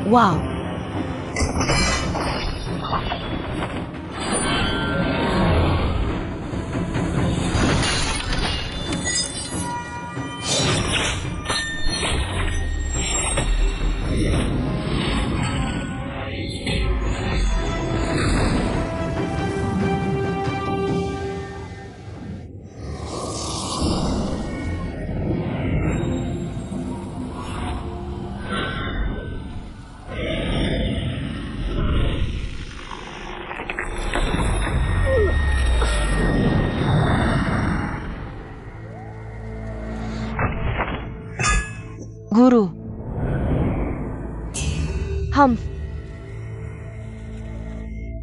Wow. Guru.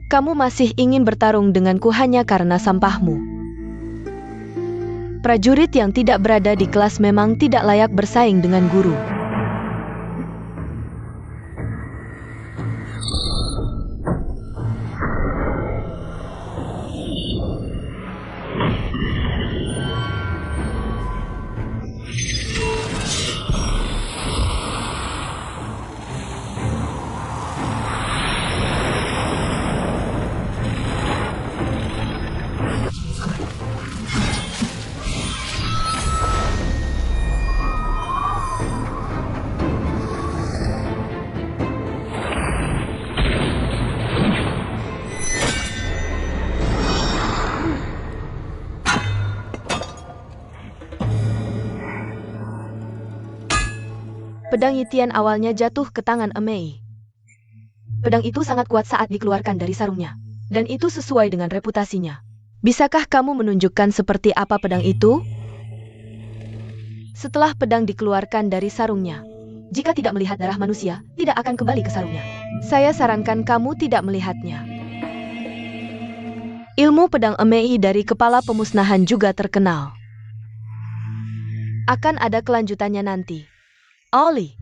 Kamu masih ingin bertarung denganku hanya karena sampahmu. Prajurit yang tidak berada di kelas memang tidak layak bersaing dengan guru. Pedang Yitian awalnya jatuh ke tangan Amei. Pedang itu sangat kuat saat dikeluarkan dari sarungnya. Dan itu sesuai dengan reputasinya. Bisakah kamu menunjukkan seperti apa pedang itu? Setelah pedang dikeluarkan dari sarungnya, jika tidak melihat darah manusia, tidak akan kembali ke sarungnya. Saya sarankan kamu tidak melihatnya. Ilmu pedang Amei dari kepala pemusnahan juga terkenal. Akan ada kelanjutannya nanti. Ollie.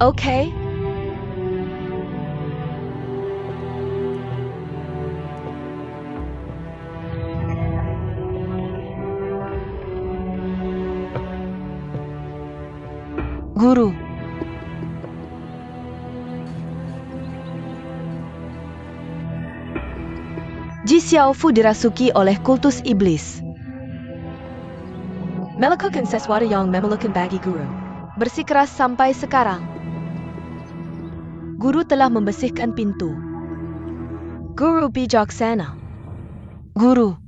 Okay. Guru. Ji Xiaofu dirasuki oleh kultus iblis. Melakukan sesuatu yang memalukan bagi guru. Bersikeras sampai sekarang. Guru telah membersihkan pintu. Guru bijaksana. Guru.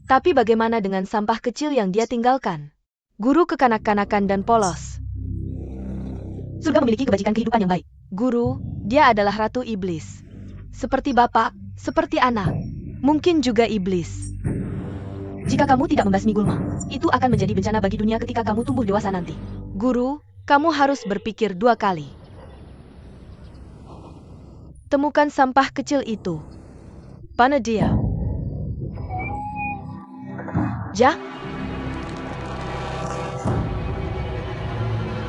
Tapi bagaimana dengan sampah kecil yang dia tinggalkan? Guru kekanak-kanakan dan polos. Surga memiliki kebajikan kehidupan yang baik. Guru, dia adalah ratu iblis. Seperti bapak, seperti anak. Mungkin juga iblis. Jika kamu tidak membasmi gulma, itu akan menjadi bencana bagi dunia ketika kamu tumbuh dewasa nanti. Guru, kamu harus berpikir 2 kali. Temukan sampah kecil itu. Mana dia? Ja?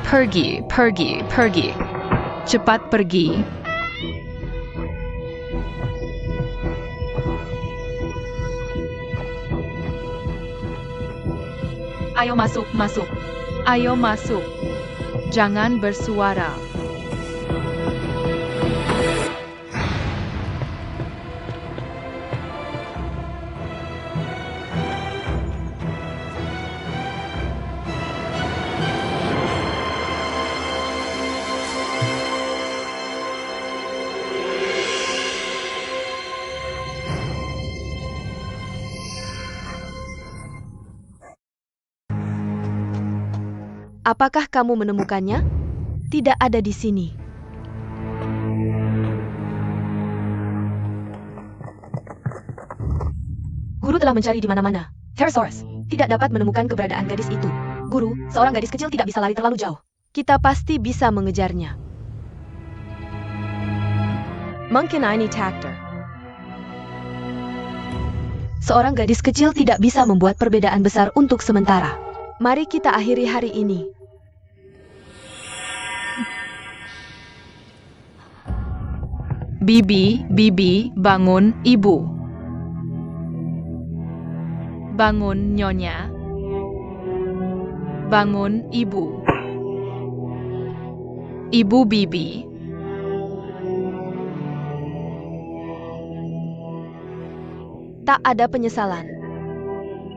Pergi, pergi, pergi. Cepat pergi. Ayo masuk, masuk. Ayo masuk. Jangan bersuara. Apakah kamu menemukannya? Tidak ada di sini. Guru telah mencari di mana-mana. Pterosaurus tidak dapat menemukan keberadaan gadis itu. Guru, seorang gadis kecil tidak bisa lari terlalu jauh. Kita pasti bisa mengejarnya. Mungkin ini Tactor. Seorang gadis kecil tidak bisa membuat perbedaan besar untuk sementara. Mari kita akhiri hari ini. Bibi, Bibi, bangun, Ibu. Bangun, Nyonya. Bangun, Ibu. Ibu Bibi. Tak ada penyesalan.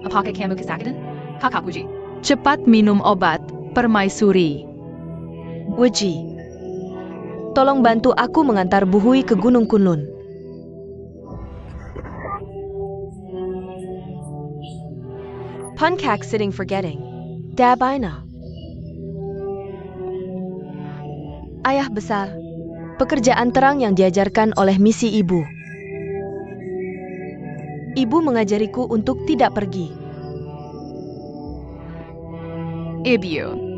Apakah kamu kesakitan? Kakak Wuji. Cepat minum obat, permaisuri. Wuji, tolong bantu aku mengantar Bu Hui ke Gunung Kunlun. Punkak sitting forgetting. Dab Aina. Ayah besar, pekerjaan terang yang diajarkan oleh misi ibu. Ibu mengajariku untuk tidak pergi. Ibu.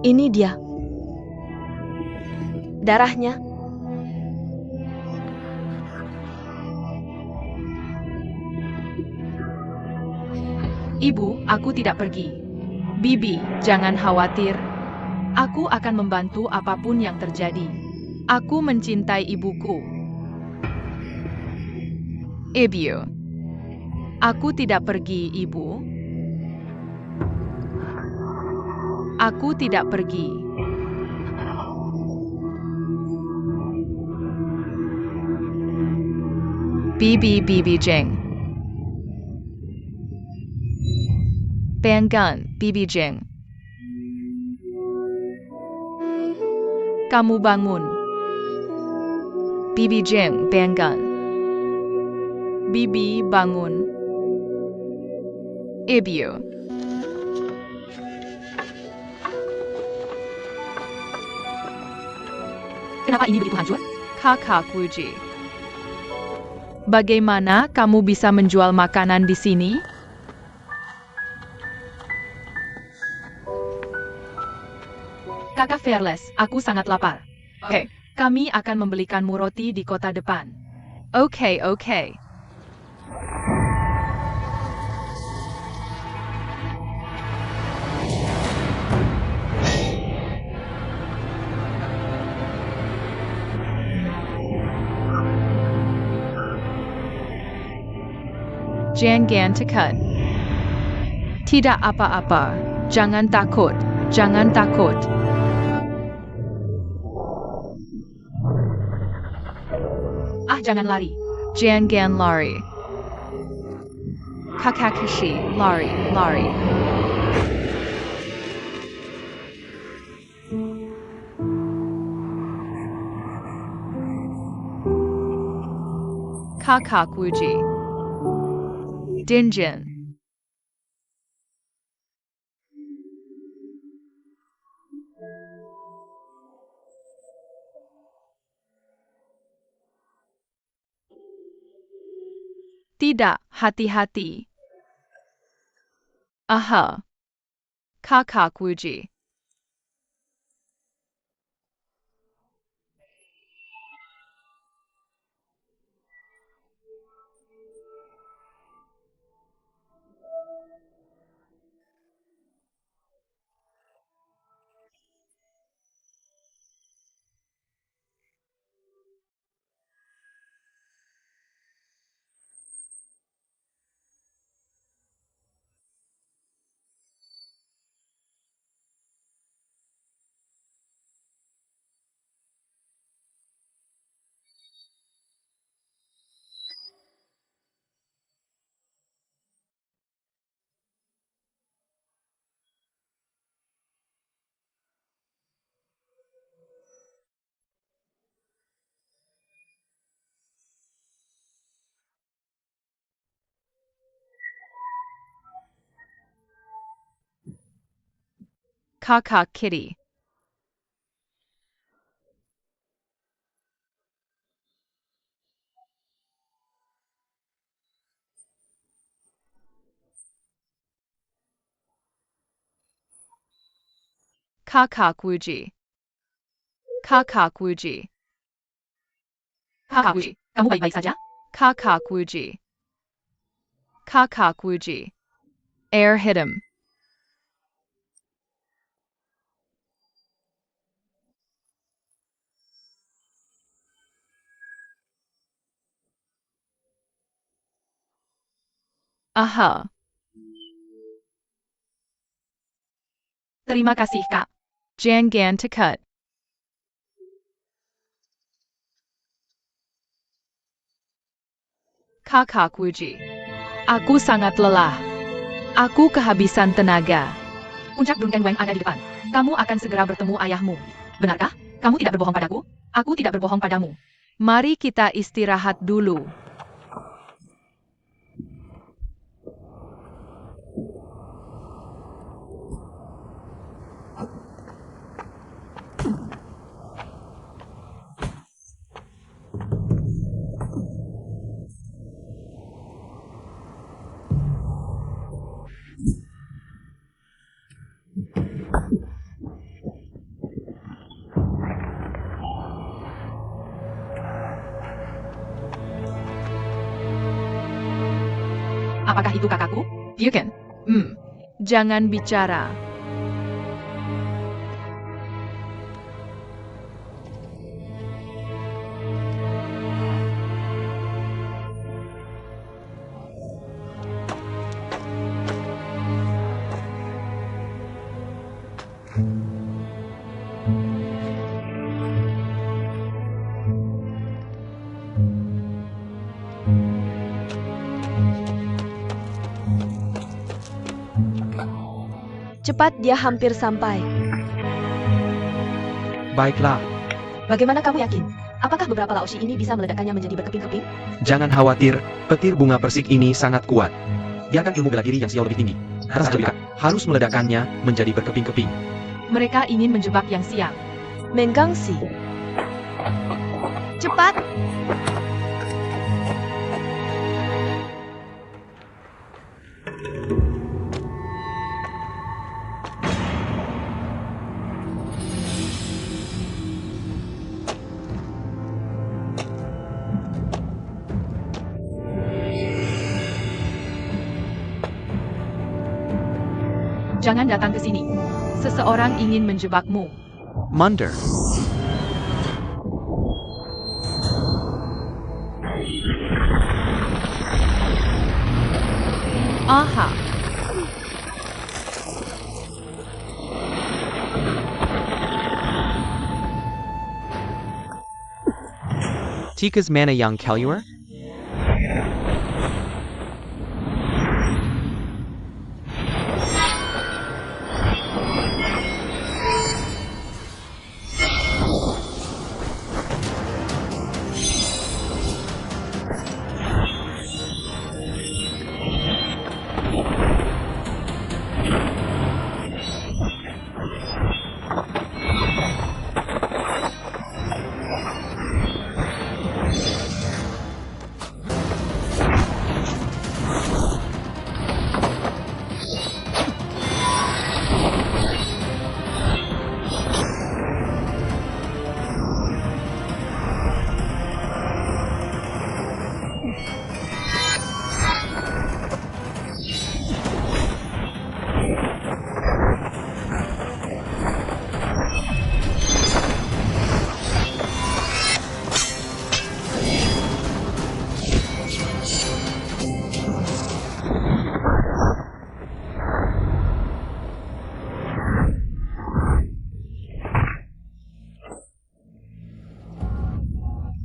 Ini dia. Darahnya. Ibu, aku tidak pergi. Bibi, jangan khawatir. Aku akan membantu apapun yang terjadi. Aku mencintai ibuku. Ibu. Aku tidak pergi, Ibu. Aku tidak pergi. Bibi, Bibi Jeng. Bangun, Bibi Jeng. Kamu bangun. Bibi Jeng, bangun. Bibi bangun. Ibu. Kenapa ini begitu hancur? Kakak Wuji. Bagaimana kamu bisa menjual makanan di sini? Kakak Fearless, aku sangat lapar. Oke, kami akan membelikanmu roti di kota depan. Oke, oke. Jangan takut. Tidak apa-apa. Jangan takut. Jangan takut. Jangan lari. Jangan lari. Kakashi, lari, lari. Kakak Wuji. Dinjin. Tidak, hati-hati. Aha. Kakak Wuji. Kakak Kitty. Kakak Wuji. Kakak Wuji. Kakak Wuji, kamu baik-baik saja? Kakak Wuji. Kakak Wuji. Air hit him. Aha. Terima kasih, Kak. Jangan takut. Kakak Wuji. Aku sangat lelah. Aku kehabisan tenaga. Puncak Duncan Wang ada di depan. Kamu akan segera bertemu ayahmu. Benarkah? Kamu tidak berbohong padaku? Aku tidak berbohong padamu. Mari kita istirahat dulu. Apakah itu kakakku? Bukan. Jangan bicara. Cepat, dia hampir sampai. Baiklah, Bagaimana kamu yakin? Apakah beberapa laoshi ini bisa meledakkannya menjadi berkeping-keping? jangan khawatir, petir bunga persik ini sangat kuat. Biarkan ilmu bela diri yang Xiao lebih tinggi. Harus meledakkannya menjadi berkeping-keping. Mereka ingin menjebak Yang Xiang. Menggangsi. Cepat! Jangan datang ke sini. Seseorang ingin menjebakmu. Munder, Aha. Tika's mana yang keluar?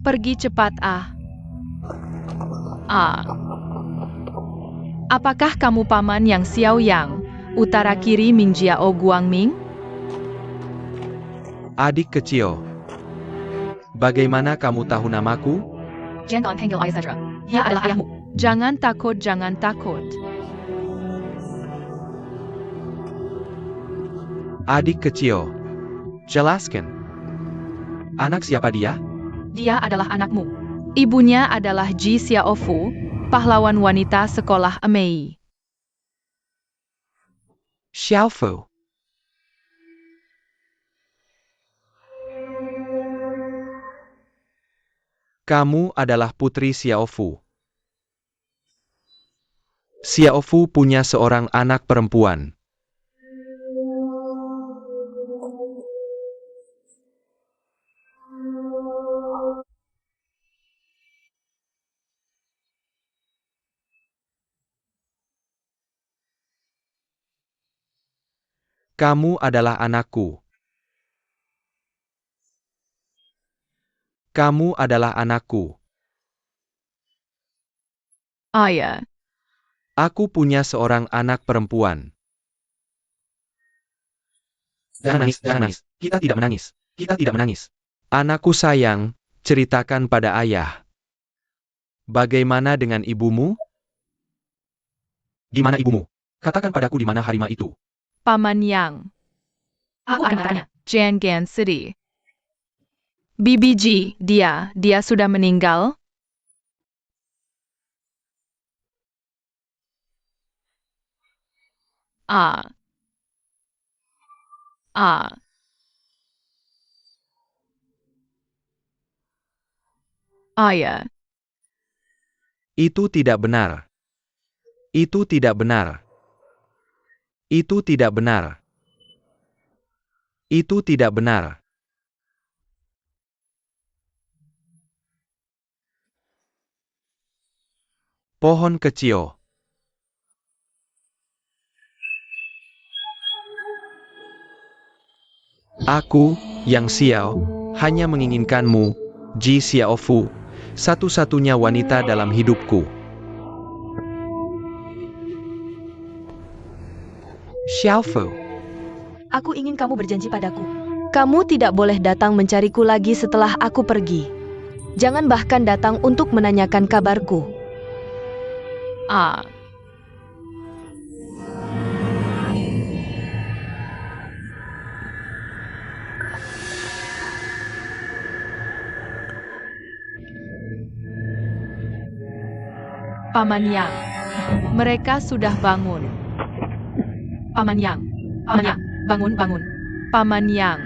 Pergi cepat, Apakah kamu paman yang Xiao Yang, utara kiri Mingjiao Guangming? Adik kecil. Bagaimana kamu tahu namaku? Jangan panggil ayah saja. Dia adalah ayahmu. Jangan takut, jangan takut. Adik kecil. Jelaskan. Anak siapa dia? Dia adalah anakmu. Ibunya adalah Ji Xiaofu, pahlawan wanita sekolah Amei. Xiaofu. Kamu adalah putri Xiaofu. Xiaofu punya seorang anak perempuan. Kamu adalah anakku. Kamu adalah anakku. Ayah. Aku punya seorang anak perempuan. Jangan nangis, jangan nangis. Kita tidak menangis. Kita tidak menangis. Anakku sayang, ceritakan pada ayah. Bagaimana dengan ibumu? Di mana ibumu? Katakan padaku di mana harimau itu. Paman Yang. Aku akan mengatakannya. Jiangan City. BBG, dia sudah meninggal? Ah. Ayah. Itu tidak benar. Itu tidak benar. Itu tidak benar. Itu tidak benar. Pohon kecil. Aku, Yang Xiao, hanya menginginkanmu, Ji Xiaofu, satu-satunya wanita dalam hidupku. Xiaofu. Aku ingin kamu berjanji padaku. Kamu tidak boleh datang mencariku lagi setelah aku pergi. Jangan bahkan datang untuk menanyakan kabarku. Ah. Paman Yang. Mereka sudah bangun. Paman Yang. Paman Yang. Bangun, bangun. Paman Yang.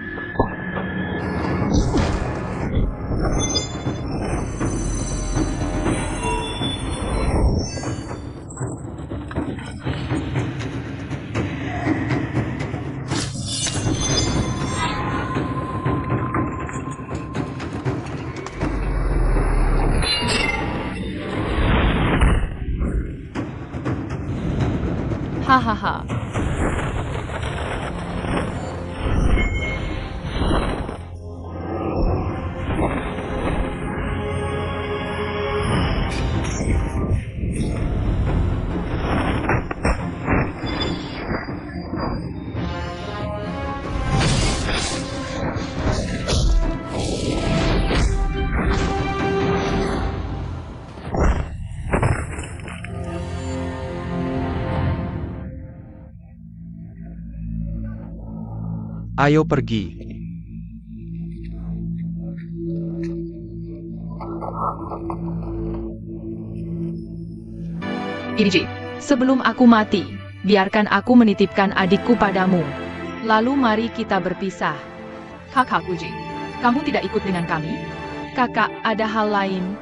Hahaha. Ayo pergi. BBG, sebelum aku mati, biarkan aku menitipkan adikku padamu. Lalu mari kita berpisah. Kakak Uji, kamu tidak ikut dengan kami? Kakak, ada hal lain.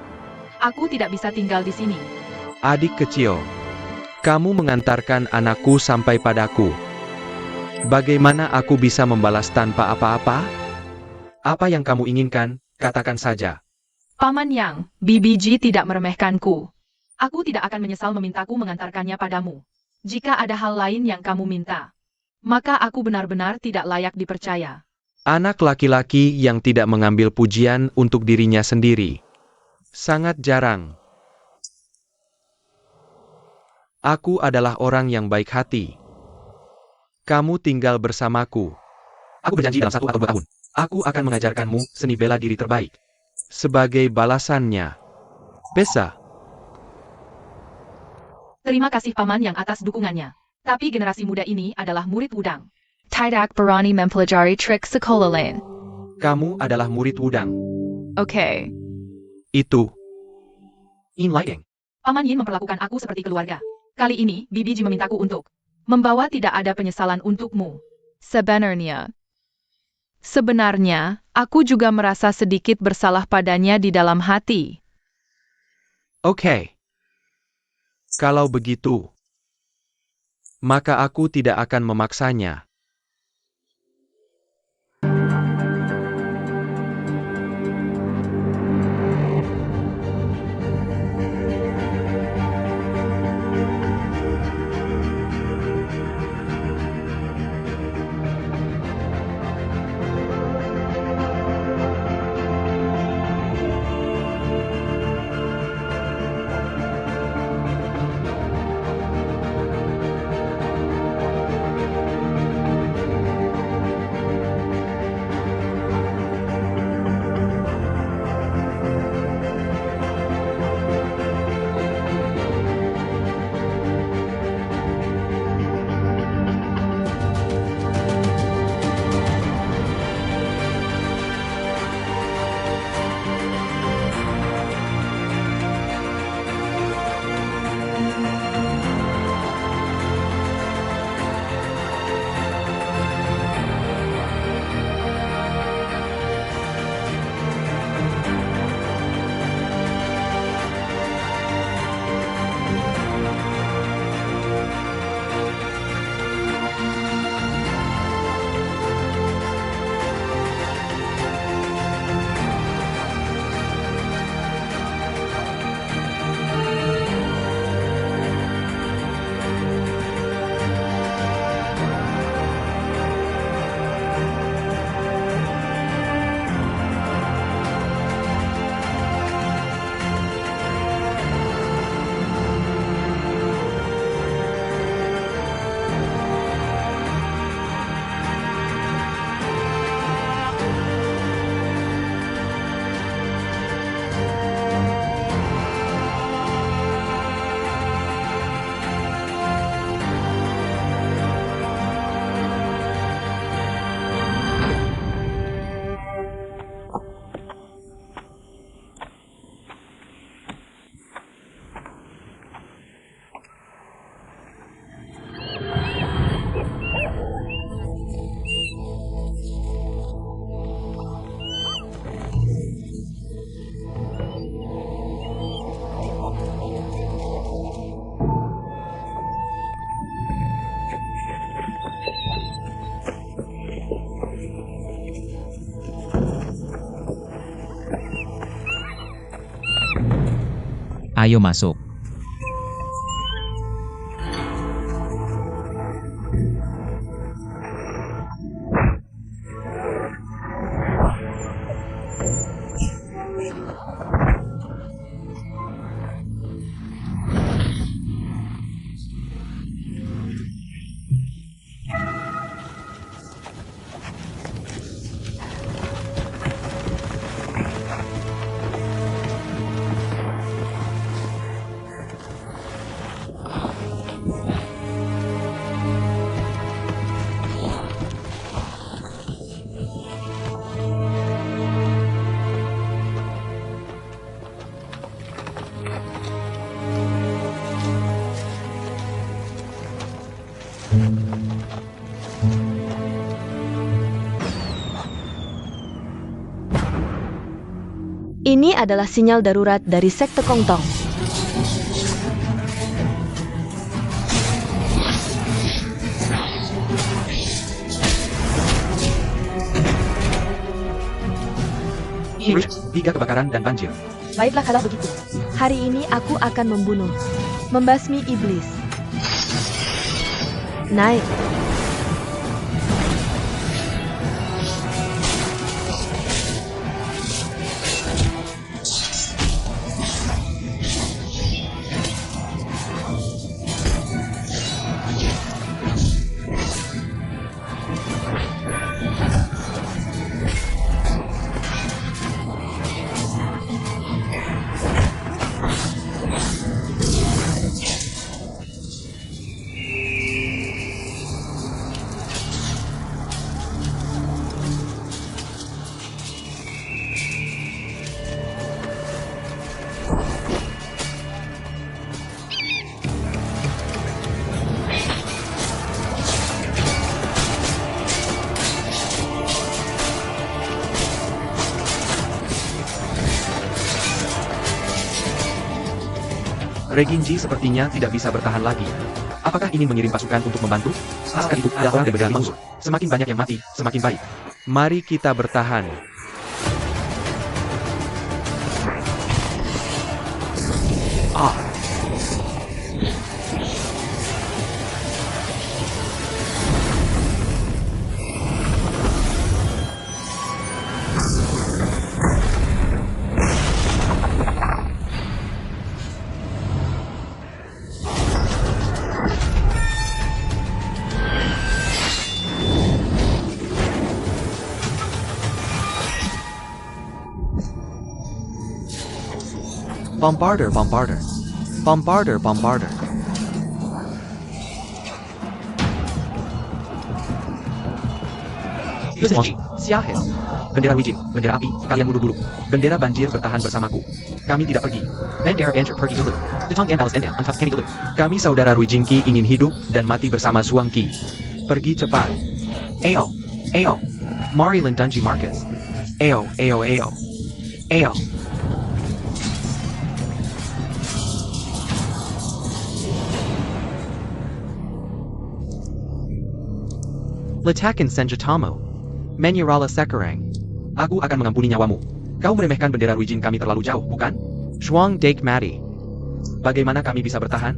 Aku tidak bisa tinggal di sini. Adik kecil. Kamu mengantarkan anakku sampai padaku. Bagaimana aku bisa membalas tanpa apa-apa? Apa yang kamu inginkan, katakan saja. Paman Yang, BBG tidak meremehkanku. Aku tidak akan menyesal memintaku mengantarkannya padamu. Jika ada hal lain yang kamu minta, Maka aku benar-benar tidak layak dipercaya. Anak laki-laki yang tidak mengambil pujian untuk dirinya sendiri. Sangat jarang. Aku adalah orang yang baik hati. Kamu tinggal bersamaku. Aku berjanji dalam 1 atau 2 tahun, aku akan mengajarkanmu seni bela diri terbaik. Sebagai balasannya. Pesa. terima kasih Paman Yang atas dukungannya. Tapi generasi muda ini adalah murid Wudang. Tidak berani mempelajari trik sekolah lain. Kamu adalah murid Wudang. Oke. Itu. In lying. Paman Yin memperlakukan aku seperti keluarga. Kali ini, Bibi Ji memintaku untuk membawa tidak ada penyesalan untukmu. Sebenarnya, aku juga merasa sedikit bersalah padanya di dalam hati. Oke. Kalau begitu, maka aku tidak akan memaksanya. Ayo masuk. Ini adalah sinyal darurat dari sekte Kongtong. Hirsch, 3 kebakaran dan banjir. Baiklah kalau begitu. Hari ini aku akan membasmi iblis. Naik. Reginji sepertinya tidak bisa bertahan lagi. Apakah ingin mengirim pasukan untuk membantu? Pasukan itu ada orang yang berdarah mansur. Semakin banyak yang mati, semakin baik. Mari kita bertahan. Bombarder, bombarder. Bombarder, bombarder. Siahel. Bendera Wijin, bendera api, kalian buru-buru. Bendera banjir bertahan bersamaku. Kami tidak pergi. Bendera banjir pergi dulu. Detong dan balas bendera, antap kami dulu. Kami saudara Wijinki ingin hidup dan mati bersama Suangki. Pergi cepat. Ayo, ayo. Marilyn Dungy Marcus. Ayo, ayo, ayo. Ayo. Letakan senjatamu. Menyerahlah sekarang. Aku akan mengampuni nyawamu. Kau meremehkan bendera Wijin kami terlalu jauh, bukan? Shuang Dake mati. Bagaimana kami bisa bertahan?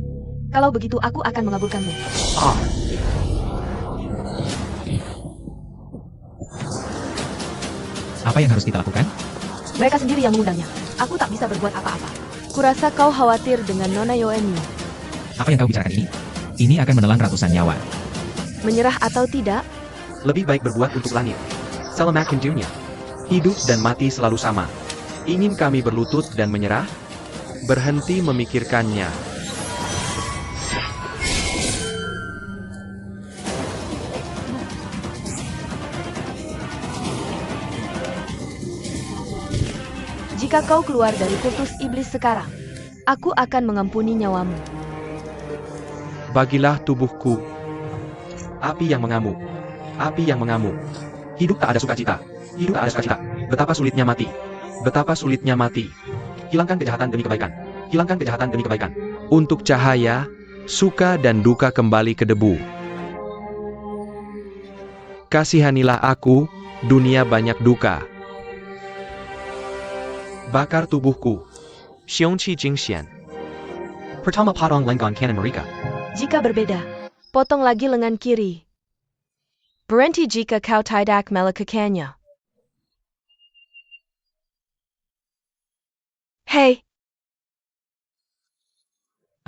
Kalau begitu aku akan mengabulkanmu. Apa yang harus kita lakukan? Mereka sendiri yang mengundangnya. Aku tak bisa berbuat apa-apa. Kurasa kau khawatir dengan Nona Yoenmu. Apa yang kau bicarakan ini? Ini akan menelan ratusan nyawa. Menyerah atau tidak? Lebih baik berbuat untuk langit. Selamatkan dunia. Hidup dan mati selalu sama. Ingin kami berlutut dan menyerah? Berhenti memikirkannya. Jika kau keluar dari kultus iblis sekarang, aku akan mengampuni nyawamu. Bagilah tubuhku. Api yang mengamuk. Api yang mengamuk. Hidup tak ada sukacita. Hidup tak ada sukacita. Betapa sulitnya mati. Betapa sulitnya mati. Hilangkan kejahatan demi kebaikan. Hilangkan kejahatan demi kebaikan. Untuk cahaya, suka dan duka kembali ke debu. Kasihanilah aku, dunia banyak duka. Bakar tubuhku. Xiongqi Jingxian. Pertama potong lengan kanan mereka. Jika berbeda, potong lagi lengan kiri. Berhenti jika kau tidak melakukannya. Hei,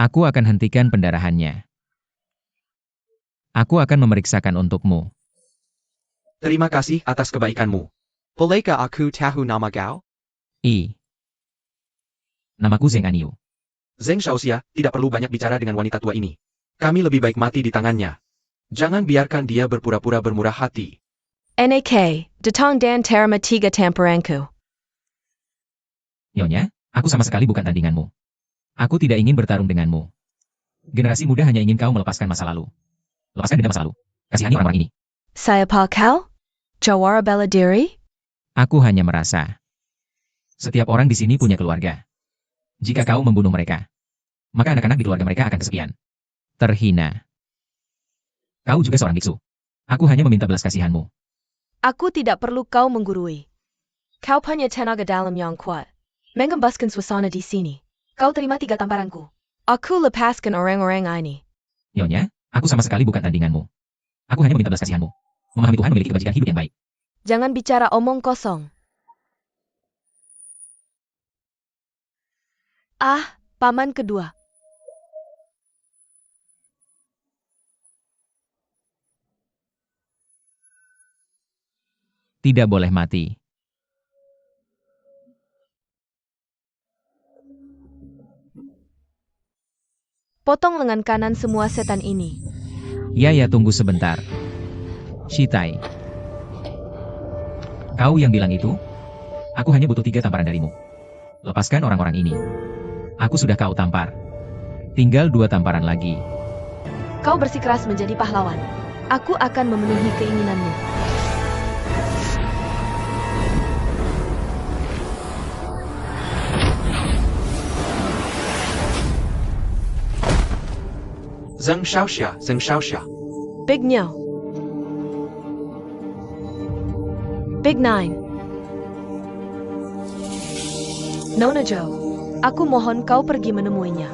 Aku akan hentikan pendarahannya. Aku akan memeriksakan untukmu. Terima kasih atas kebaikanmu. Bolehkah aku tahu nama kau? Namaku Zeng Anyu. Zeng Shaoxia tidak perlu banyak bicara dengan wanita tua ini. Kami lebih baik mati di tangannya. Jangan biarkan dia berpura-pura bermurah hati. NAK, datang dan terima tiga tamparanku. Nyonya, aku sama sekali bukan tandinganmu. Aku tidak ingin bertarung denganmu. Generasi muda hanya ingin kau melepaskan masa lalu. Lepaskan dendam masa lalu. Kasihani orang-orang ini. Saya kau? Jawara bela diri? Aku hanya merasa. Setiap orang di sini punya keluarga. Jika kau membunuh mereka, maka anak-anak di keluarga mereka akan kesepian. Terhina. Kau juga seorang biksu. Aku hanya meminta belas kasihanmu. Aku tidak perlu kau menggurui. Kau punya tenaga dalam yang kuat. Mengembaskan suasana di sini. Kau terima tiga tamparanku. Aku lepaskan orang-orang ini. Nyonya, aku sama sekali bukan tandinganmu. Aku hanya meminta belas kasihanmu. Memahami Tuhan memiliki kebajikan hidup yang baik. Jangan bicara omong kosong. Paman kedua. Tidak boleh mati. Potong lengan kanan semua setan ini. Ya, tunggu sebentar. Shitai. Kau yang bilang itu? Aku hanya butuh 3 tamparan darimu. Lepaskan orang-orang ini. Aku sudah kau tampar. Tinggal 2 tamparan lagi. Kau bersikeras menjadi pahlawan. Aku akan memenuhi keinginanmu. Zheng Xiaoxia, Zheng Xiaoxia. Big Nyo. Big Nine. Nona Joe. Aku mohon kau pergi menemuinya.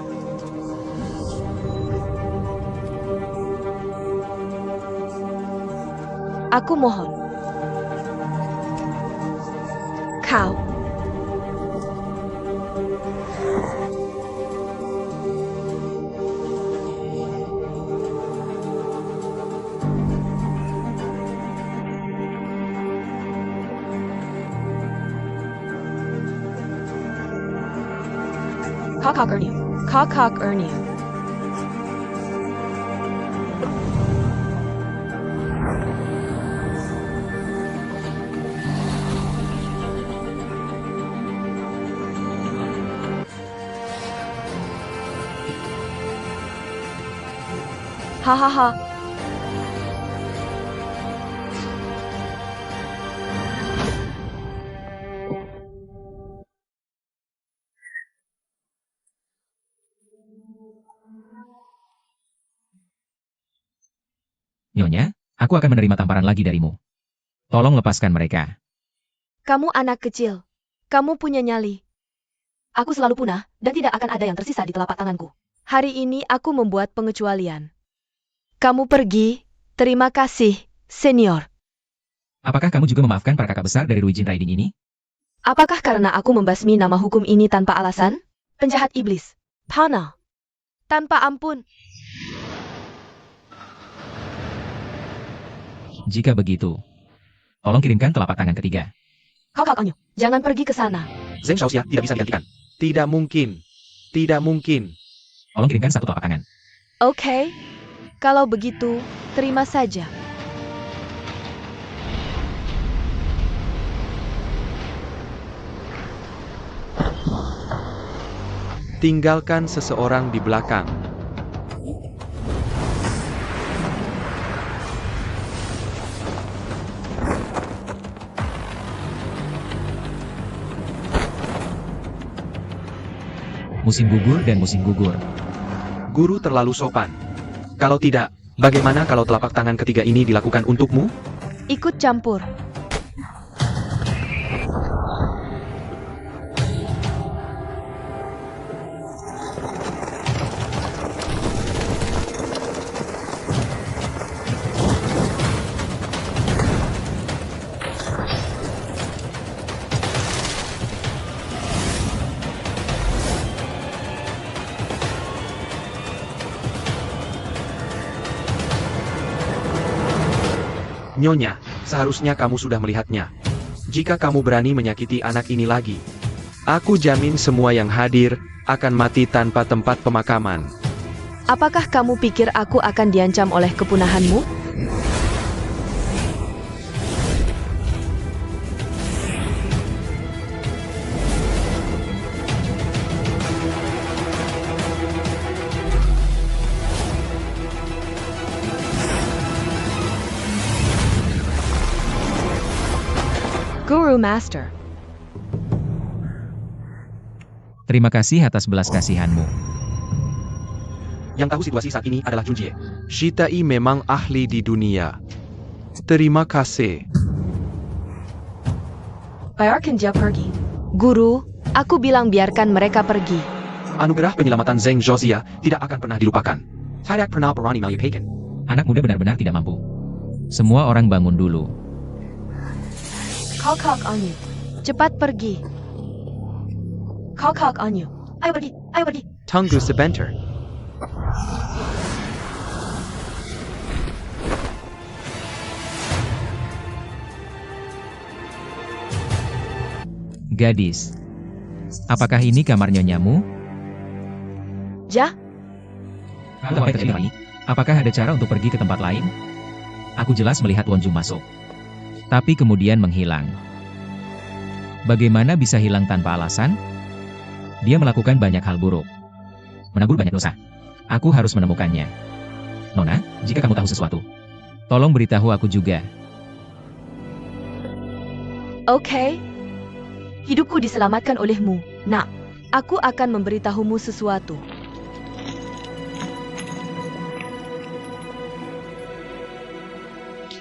Aku mohon. Kau. Kakak Ernie. Kakak Ernie. Hahaha. Nyonya, aku akan menerima tamparan lagi darimu. Tolong lepaskan mereka. Kamu anak kecil. Kamu punya nyali. Aku selalu punah, dan tidak akan ada yang tersisa di telapak tanganku. Hari ini aku membuat pengecualian. Kamu pergi. Terima kasih, senior. Apakah kamu juga memaafkan para kakak besar dari Ruijin Riding ini? Apakah karena aku membasmi nama hukum ini tanpa alasan? Penjahat iblis. Pana. Tanpa ampun. Jika begitu, tolong kirimkan telapak tangan ketiga. Kakak Onyo, jangan pergi ke sana. Zheng Xiaoxia tidak bisa digantikan. Tidak mungkin. Tidak mungkin. Tolong kirimkan satu telapak tangan. Oke. Kalau begitu, terima saja. Tinggalkan seseorang di belakang. Musim gugur dan musim gugur. Guru terlalu sopan. Kalau tidak, bagaimana kalau telapak tangan ketiga ini dilakukan untukmu? Ikut campur. Nyonya, seharusnya kamu sudah melihatnya. Jika kamu berani menyakiti anak ini lagi, aku jamin semua yang hadir akan mati tanpa tempat pemakaman. Apakah kamu pikir aku akan diancam oleh kepunahanmu? Guru Master. Terima kasih atas belas kasihanmu. Yang tahu situasi saat ini adalah Junjie. Shitai memang ahli di dunia. Terima kasih. Biarkan dia pergi. Guru, aku bilang biarkan mereka pergi. Anugerah penyelamatan Zheng Zhozia tidak akan pernah dilupakan. Tidak pernah berani melupakan. Anak muda benar-benar tidak mampu. Semua orang bangun dulu. Kakak Onyo, cepat pergi. Kakak Onyo, ayo pergi, ayo pergi. Tunggu sebentar. Gadis, apakah ini kamar nyonyamu? Ja, Apa yang terjadi? Apakah ada cara untuk pergi ke tempat lain? Aku jelas melihat Wonju masuk, tapi kemudian menghilang. Bagaimana bisa hilang tanpa alasan? Dia melakukan banyak hal buruk, menanggung banyak dosa. Aku harus menemukannya. Nona, jika kamu tahu sesuatu, tolong beritahu aku juga. oke. Hidupku diselamatkan olehmu, nak. Aku akan memberitahumu sesuatu.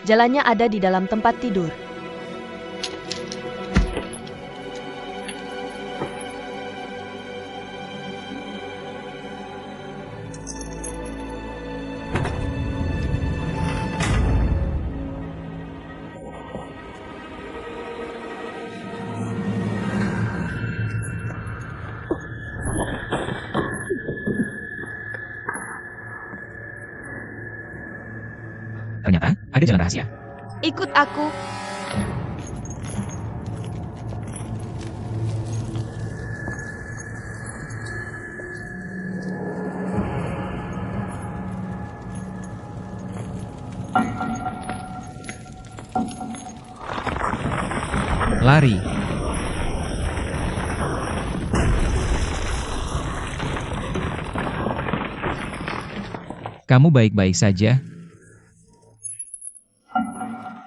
Jalannya ada di dalam tempat tidur. Ternyata, ada jalan rahasia. Ikut aku. Lari. Kamu baik-baik saja?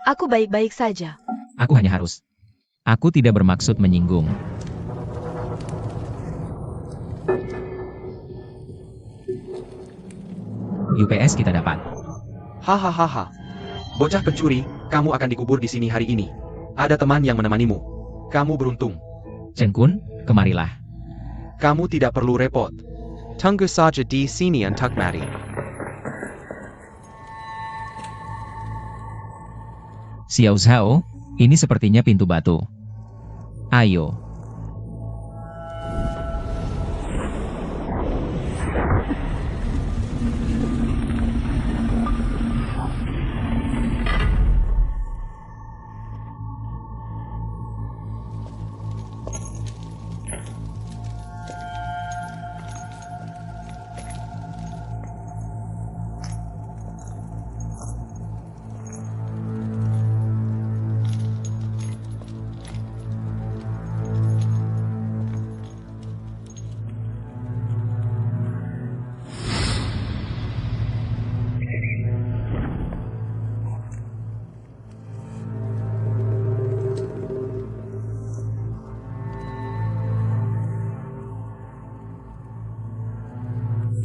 Aku baik-baik saja. Aku hanya harus. Aku tidak bermaksud menyinggung. UPS kita dapat. Hahaha. Bocah pencuri, kamu akan dikubur di sini hari ini. Ada teman yang menemanimu. Kamu beruntung. Chen Kun, kemarilah. Kamu tidak perlu repot. Tunggu saja di sini untuk mati. Xiao Zhao, ini sepertinya pintu batu. Ayo.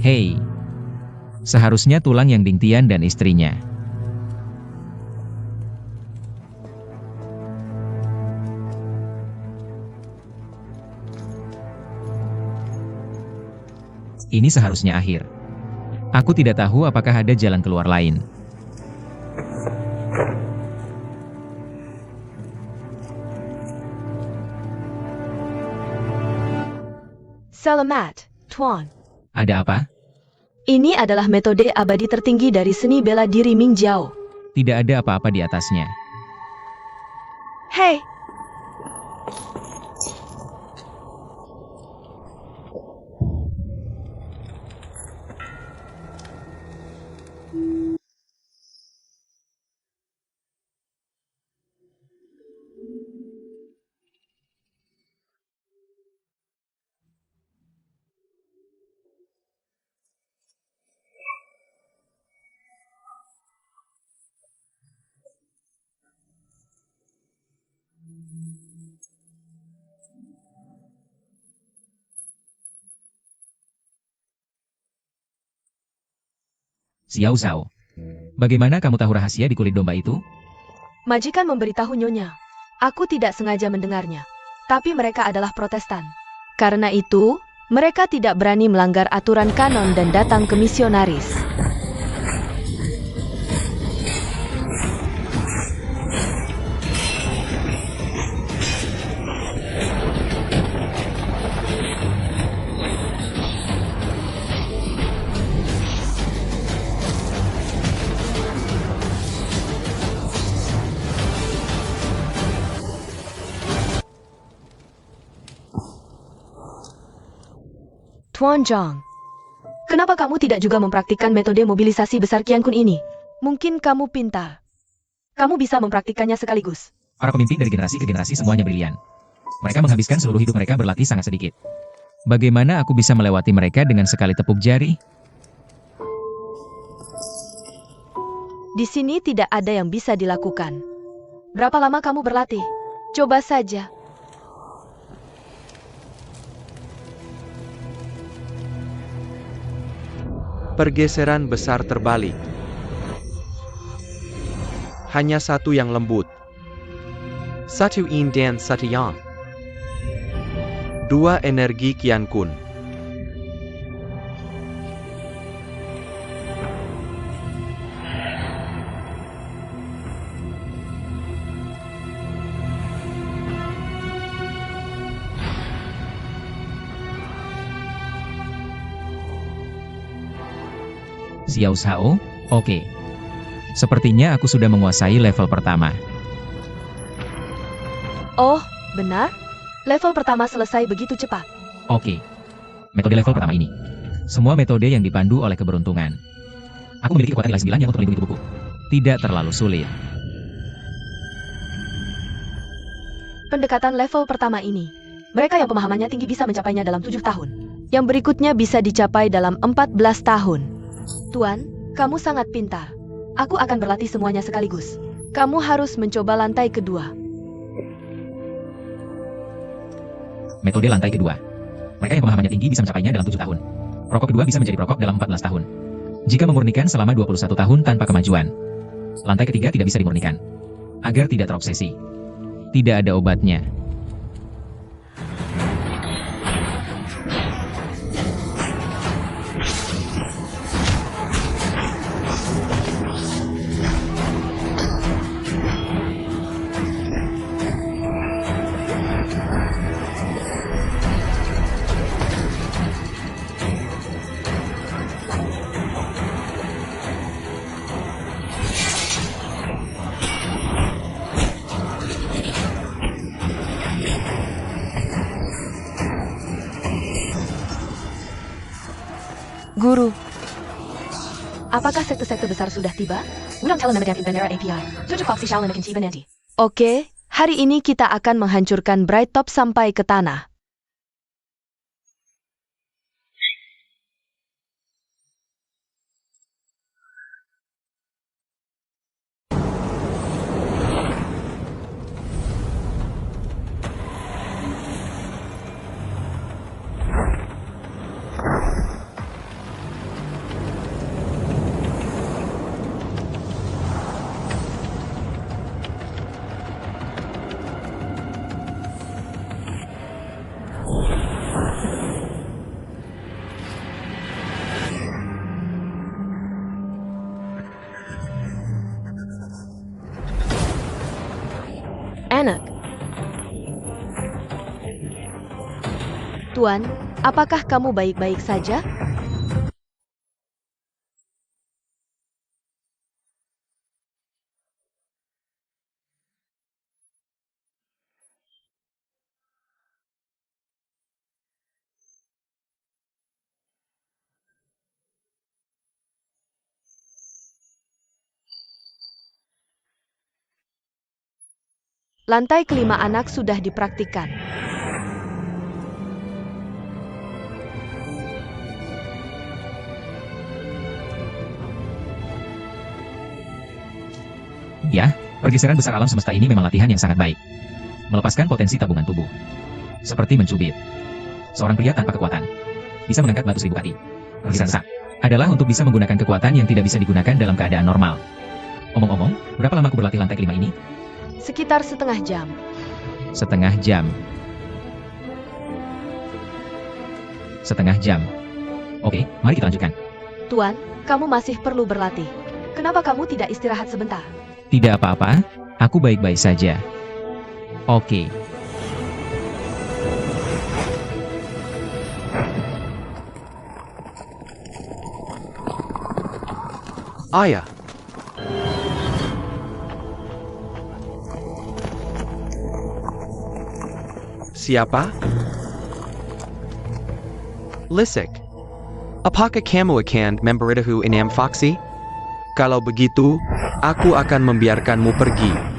Hei, seharusnya tulang yang Ding Tian dan istrinya. Ini seharusnya akhir. Aku tidak tahu apakah ada jalan keluar lain. Selamat, Tuan. Ada apa? Ini adalah metode abadi tertinggi dari seni bela diri Ming Jiao. Tidak ada apa-apa di atasnya. Hei, Xiao Zhao, bagaimana kamu tahu rahasia di kulit domba itu? majikan memberitahu Nyonya. Aku tidak sengaja mendengarnya. Tapi mereka adalah Protestan. Karena itu, mereka tidak berani melanggar aturan kanon dan datang ke misionaris. Tuan Zhang, kenapa kamu tidak juga mempraktikkan metode mobilisasi besar Qian Kun ini? Mungkin kamu pintar. Kamu bisa mempraktikkannya sekaligus. Para pemimpin dari generasi ke generasi semuanya brilian. Mereka menghabiskan seluruh hidup mereka berlatih sangat sedikit. Bagaimana aku bisa melewati mereka dengan sekali tepuk jari? Di sini tidak ada yang bisa dilakukan. Berapa lama kamu berlatih? Coba saja. Pergeseran besar terbalik. Hanya satu yang lembut. Satu yin dan satu yang. Dua energi Qian Kun. Xiao Shao, oke. Sepertinya aku sudah menguasai level pertama. Oh, benar? Level pertama selesai begitu cepat. Oke. Metode level pertama ini. Semua metode yang dipandu oleh keberuntungan. Aku memiliki kekuatan nilai 9 yang untuk melindungi tubuhku. Tidak terlalu sulit. Pendekatan level pertama ini. Mereka yang pemahamannya tinggi bisa mencapainya dalam 7 tahun. Yang berikutnya bisa dicapai dalam 14 tahun. Tuan, kamu sangat pintar. Aku akan berlatih semuanya sekaligus. Kamu harus mencoba lantai kedua. Metode lantai kedua. Mereka yang pemahamannya tinggi bisa mencapainya dalam 7 tahun. Perokok kedua bisa menjadi perokok dalam 14 tahun. Jika memurnikan selama 21 tahun tanpa kemajuan. Lantai ketiga tidak bisa dimurnikan. Agar tidak terobsesi. Tidak ada obatnya. Guru, apakah sekte-sekte besar sudah tiba? Oke, hari ini kita akan menghancurkan Bright Top sampai ke tanah. Enak. Tuan, apakah kamu baik-baik saja? Lantai kelima anak sudah dipraktikkan. Ya, pergeseran besar alam semesta ini memang latihan yang sangat baik. Melepaskan potensi tabungan tubuh. Seperti mencubit. Seorang pria tanpa kekuatan. Bisa mengangkat batu 1000 kaki. Pergeseran sak adalah untuk bisa menggunakan kekuatan yang tidak bisa digunakan dalam keadaan normal. Omong-omong, berapa lama aku berlatih lantai kelima ini? Sekitar setengah jam. Setengah jam. Setengah jam. Oke, mari kita lanjutkan. Tuan, kamu masih perlu berlatih. Kenapa kamu tidak istirahat sebentar? Tidak apa-apa, aku baik-baik saja. Oke. Ayah. Siapa? Lisik. Apakah kamu akan memberitahu Inam Foxy? Kalau begitu, aku akan membiarkanmu pergi.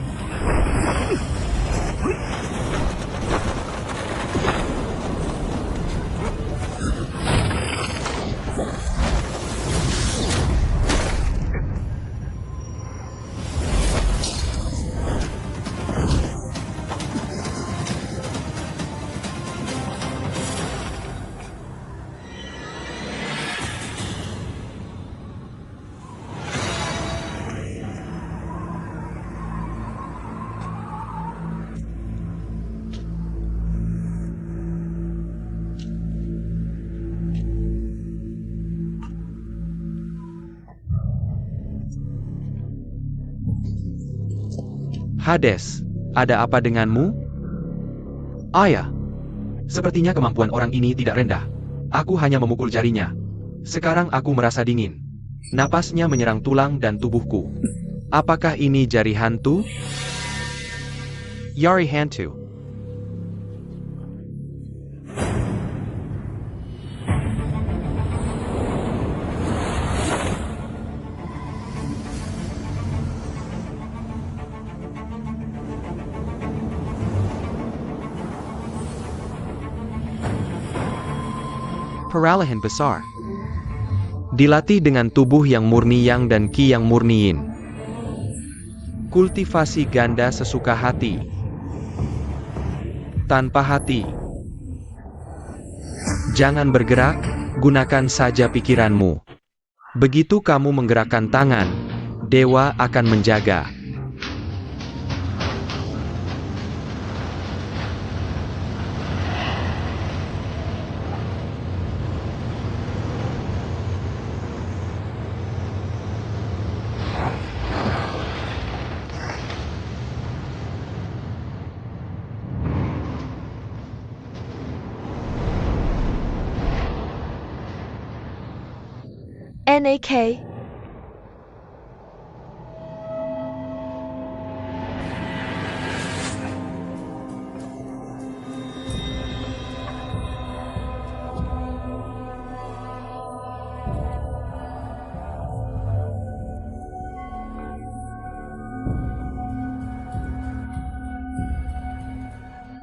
Hades, ada apa denganmu? Ayah, sepertinya kemampuan orang ini tidak rendah. Aku hanya memukul jarinya. Sekarang aku merasa dingin. Napasnya menyerang tulang dan tubuhku. Apakah ini jari hantu? Yari hantu. Peralihan besar. Dilatih dengan tubuh yang murni yang dan ki yang murniin. Kultivasi ganda sesuka hati. Tanpa hati. Jangan bergerak, gunakan saja pikiranmu. Begitu kamu menggerakkan tangan, dewa akan menjaga. NAK.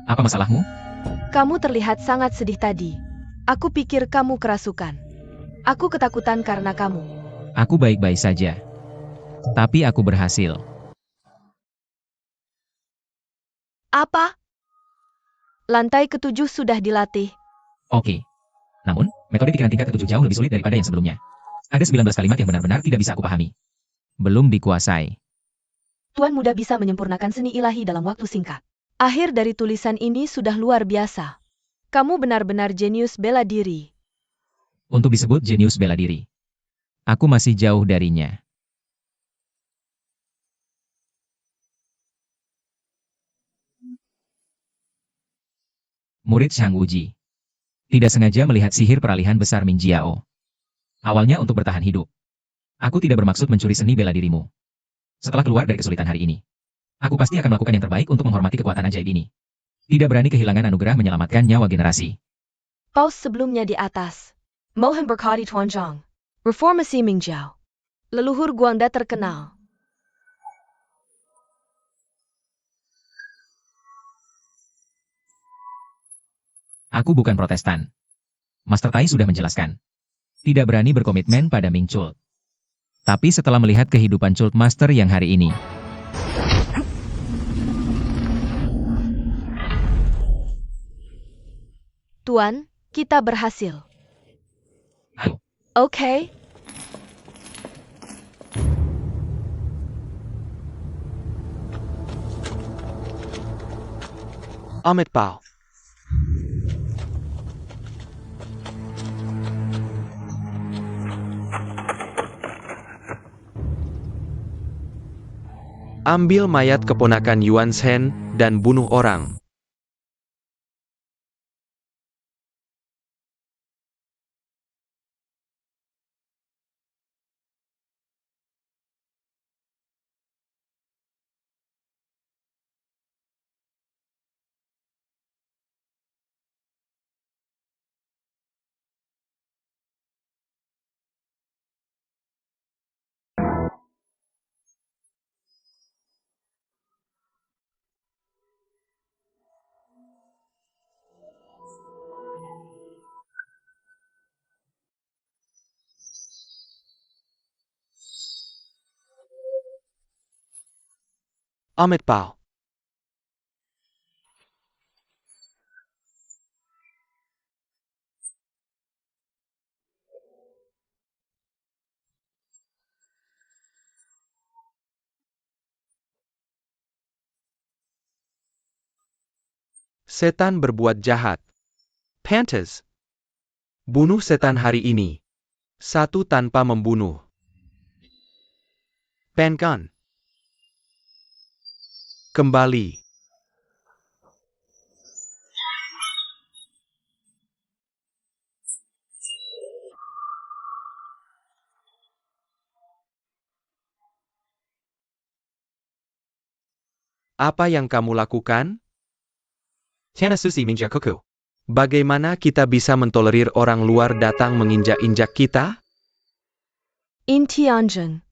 Apa masalahmu? Kamu terlihat sangat sedih tadi. Aku pikir kamu kerasukan. Aku ketakutan karena kamu. Aku baik-baik saja. Tapi aku berhasil. Apa? Lantai ketujuh sudah dilatih. Oke. Namun, metode pikiran tingkat ketujuh jauh lebih sulit daripada yang sebelumnya. Ada 19 kalimat yang benar-benar tidak bisa aku pahami. Belum dikuasai. Tuan muda bisa menyempurnakan seni ilahi dalam waktu singkat. Akhir dari tulisan ini sudah luar biasa. Kamu benar-benar jenius bela diri. Untuk disebut jenius bela diri. Aku masih jauh darinya. Murid Shang Wuji. Tidak sengaja melihat sihir peralihan besar Ming Jiao. Awalnya untuk bertahan hidup. Aku tidak bermaksud mencuri seni bela dirimu. Setelah keluar dari kesulitan hari ini, aku pasti akan melakukan yang terbaik untuk menghormati kekuatan ajaib ini. Tidak berani kehilangan anugerah menyelamatkan nyawa generasi. Paus sebelumnya di atas. Mohon berkati Tuan Zhang. Reformasi Ming Jiao. Leluhur Guangda terkenal. Aku bukan Protestan. Master Tai sudah menjelaskan. Tidak berani berkomitmen pada Ming Chult. Tapi setelah melihat kehidupan Chult Master yang hari ini, Tuan, kita berhasil. ayo, Oke. Amit Bao. Ambil mayat keponakan Yuan Shen dan bunuh orang. Amit Bao. Setan berbuat jahat. Pantas. Bunuh setan hari ini. Satu tanpa membunuh. Penkan. Kembali. Apa yang kamu lakukan? Tiana Susi Mingja Kuku. Bagaimana kita bisa mentolerir orang luar datang menginjak-injak kita? In Tianjin.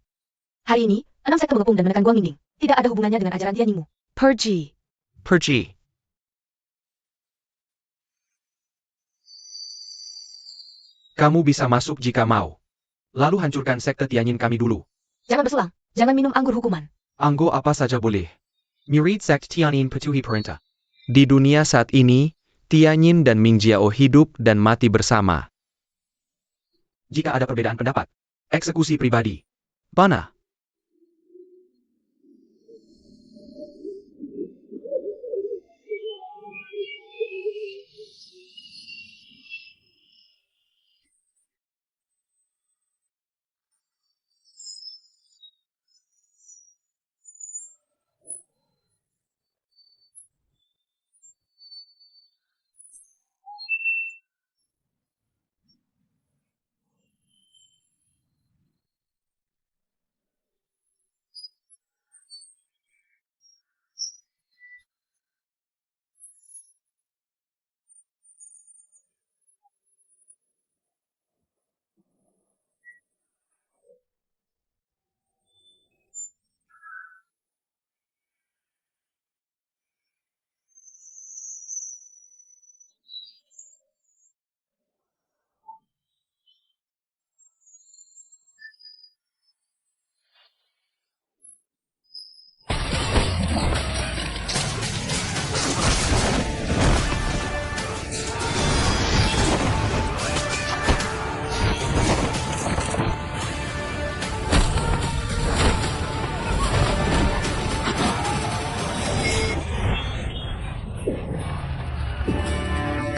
Hari ini, 6 sekte mengepung dan menekan Guangmingding. Tidak ada hubungannya dengan ajaran Tianyimu. Pergi. Pergi. Kamu bisa masuk jika mau. Lalu hancurkan sekte Tianyin kami dulu. Jangan bersulang. Jangan minum anggur hukuman. Anggo apa saja boleh. Murid Sekt Tianyin Patuhi Perintah. Di dunia saat ini, Tianyin dan Mingjiao hidup dan mati bersama. Jika ada perbedaan pendapat, eksekusi pribadi. Bana.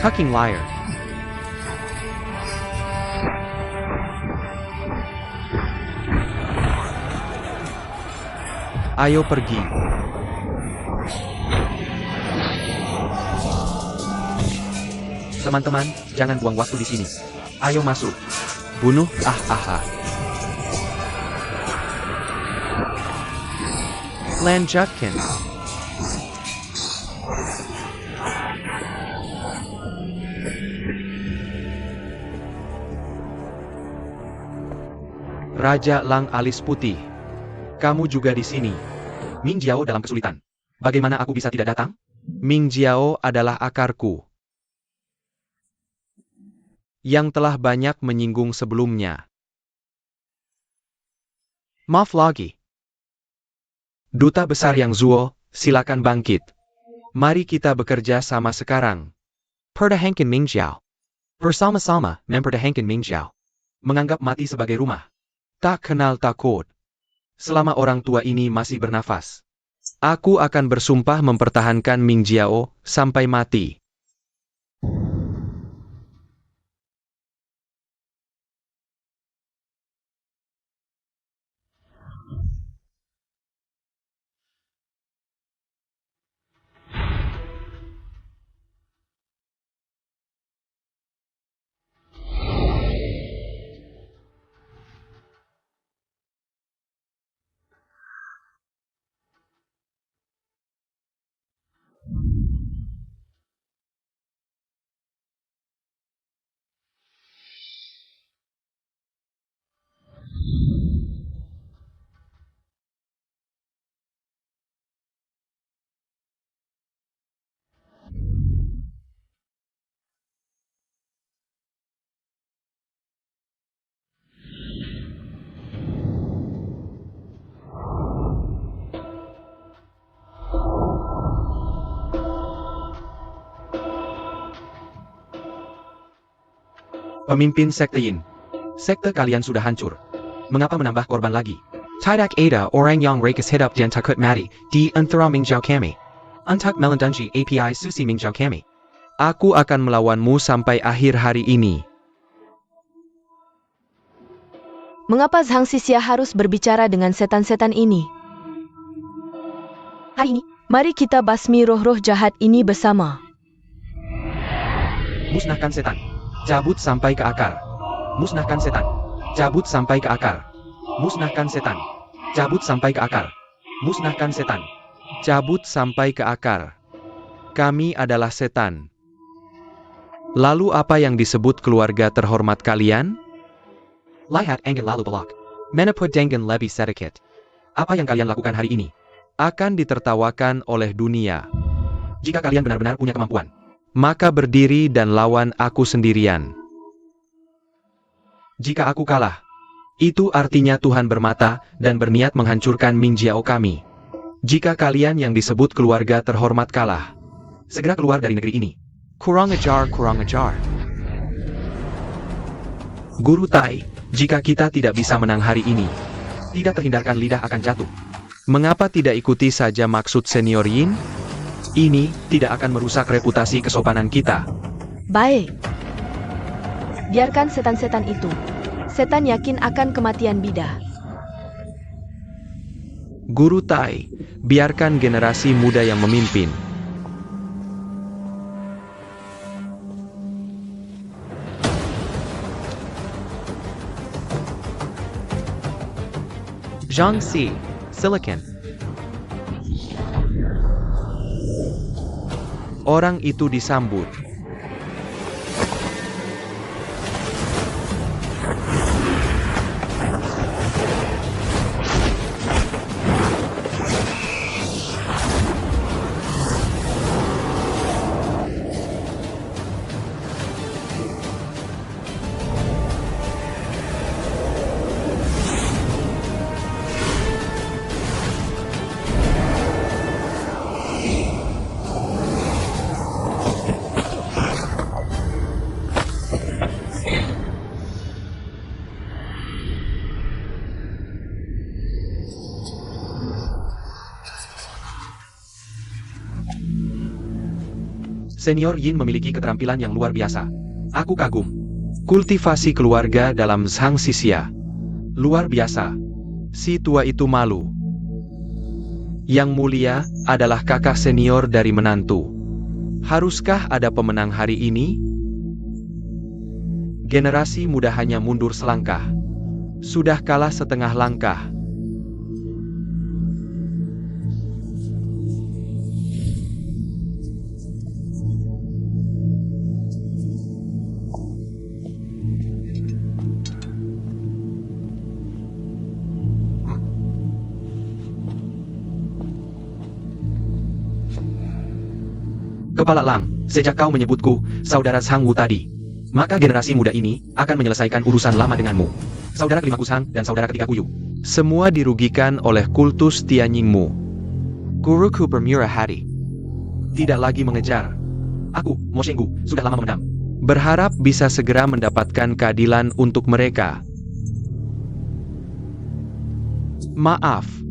Cucking liar. Ayo pergi. Teman-teman, jangan buang waktu di sini. Ayo masuk. Bunuh, Lanjutkan. Raja Lang alis putih. Kamu juga di sini. Ming Jiao dalam kesulitan. Bagaimana aku bisa tidak datang? Mingjiao adalah akarku. Yang telah banyak menyinggung sebelumnya. Maaf lagi. Duta Besar Yang Zuo, silakan bangkit. Mari kita bekerja sama sekarang. Pertahankan Mingjiao. Bersama-sama, mempertahankan Ming Jiao. Menganggap mati sebagai rumah. Tak kenal takut. Selama orang tua ini masih bernafas, aku akan bersumpah mempertahankan Mingjiao sampai mati. Pemimpin Sekte Yin. Sekte kalian sudah hancur. Mengapa menambah korban lagi? Tidak ada orang yang rakus hidup dan takut mati di antara Mingjiao kami. Untuk melindungi API Susi Ming Jiao kami. Aku akan melawanmu sampai akhir hari ini. Mengapa Zhang Sixia harus berbicara dengan setan-setan ini? Hari ini, Mari kita basmi roh-roh jahat ini bersama. Musnahkan setan. Cabut sampai ke akar. Musnahkan setan. Cabut sampai ke akar. Musnahkan setan. Cabut sampai ke akar. Musnahkan setan. Cabut sampai ke akar. Kami adalah setan. Lalu apa yang disebut keluarga terhormat kalian? Lihat engin lalu belak. Meneput dengan lebih sedikit. Apa yang kalian lakukan hari ini akan ditertawakan oleh dunia. Jika kalian benar-benar punya kemampuan, maka berdiri dan lawan aku sendirian. Jika aku kalah, itu artinya Tuhan bermata dan berniat menghancurkan Ming Jiao kami. Jika kalian yang disebut keluarga terhormat kalah, segera keluar dari negeri ini. Kurang ajar, kurang ajar. Guru Tai, jika kita tidak bisa menang hari ini, tidak terhindarkan lidah akan jatuh. Mengapa tidak ikuti saja maksud Senior Yin? Ini tidak akan merusak reputasi kesopanan kita. Baik. Biarkan setan-setan itu. Setan yakin akan kematian bidah. Guru Tai, biarkan generasi muda yang memimpin. Zhang Si, Silicon. Orang itu disambut. Senior Yin memiliki keterampilan yang luar biasa. Aku kagum. Kultivasi keluarga dalam Zhang Sisia. Luar biasa. Si tua itu malu. Yang mulia adalah kakak senior dari menantu. Haruskah ada pemenang hari ini? Generasi muda hanya mundur selangkah. Sudah kalah setengah langkah. Kepala Lang, sejak kau menyebutku, saudara Zhang Wu tadi, maka generasi muda ini akan menyelesaikan urusan lama denganmu. Saudara kelimaku Zhang dan saudara ketikaku Yu. Semua dirugikan oleh kultus Tianyingmu. Guruku bermurah hati. Tidak lagi mengejar. Aku, Mo Shenggu, sudah lama memendam. Berharap bisa segera mendapatkan keadilan untuk mereka. Maaf.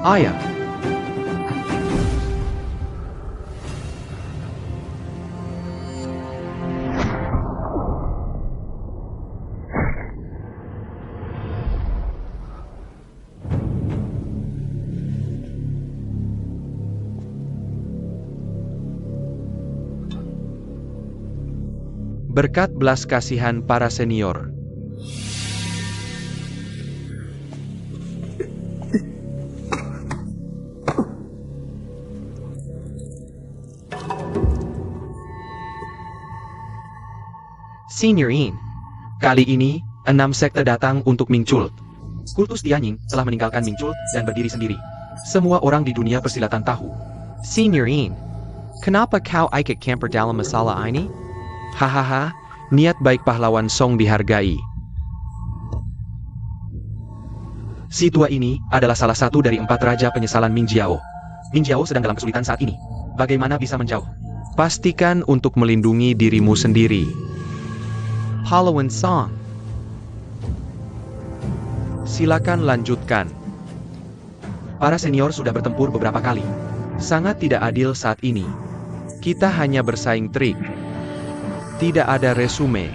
Ayah. Berkat belas kasihan para senior, Senior In. Kali ini, 6 sekte datang untuk Ming Chult. Kultus Tianying telah meninggalkan Ming Chult dan berdiri sendiri. Semua orang di dunia persilatan tahu. Senior In. Kenapa kau ikut camper dalam masalah ini? Hahaha, niat baik pahlawan Song dihargai. Si tua ini adalah salah satu dari 4 raja penyesalan Ming Jiao. Ming Jiao sedang dalam kesulitan saat ini. Bagaimana bisa menjauh? Pastikan untuk melindungi dirimu sendiri. Pahlawan Song. Silakan lanjutkan. Para senior sudah bertempur beberapa kali. Sangat tidak adil saat ini. Kita hanya bersaing trik. Tidak ada resume.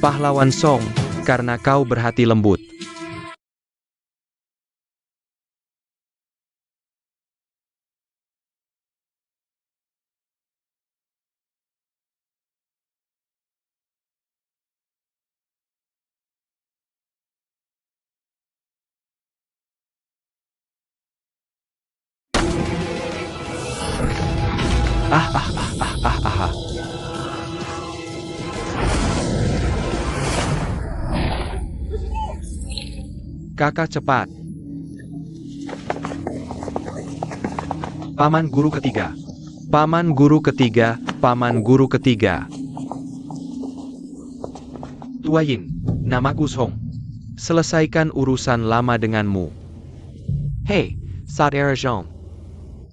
Pahlawan Song, karena kau berhati lembut. Ah. Kakak cepat. Paman guru ketiga. Paman guru ketiga, paman guru ketiga. Tua Yin, namaku Song. Selesaikan urusan lama denganmu. Hei, Saudara Zhong.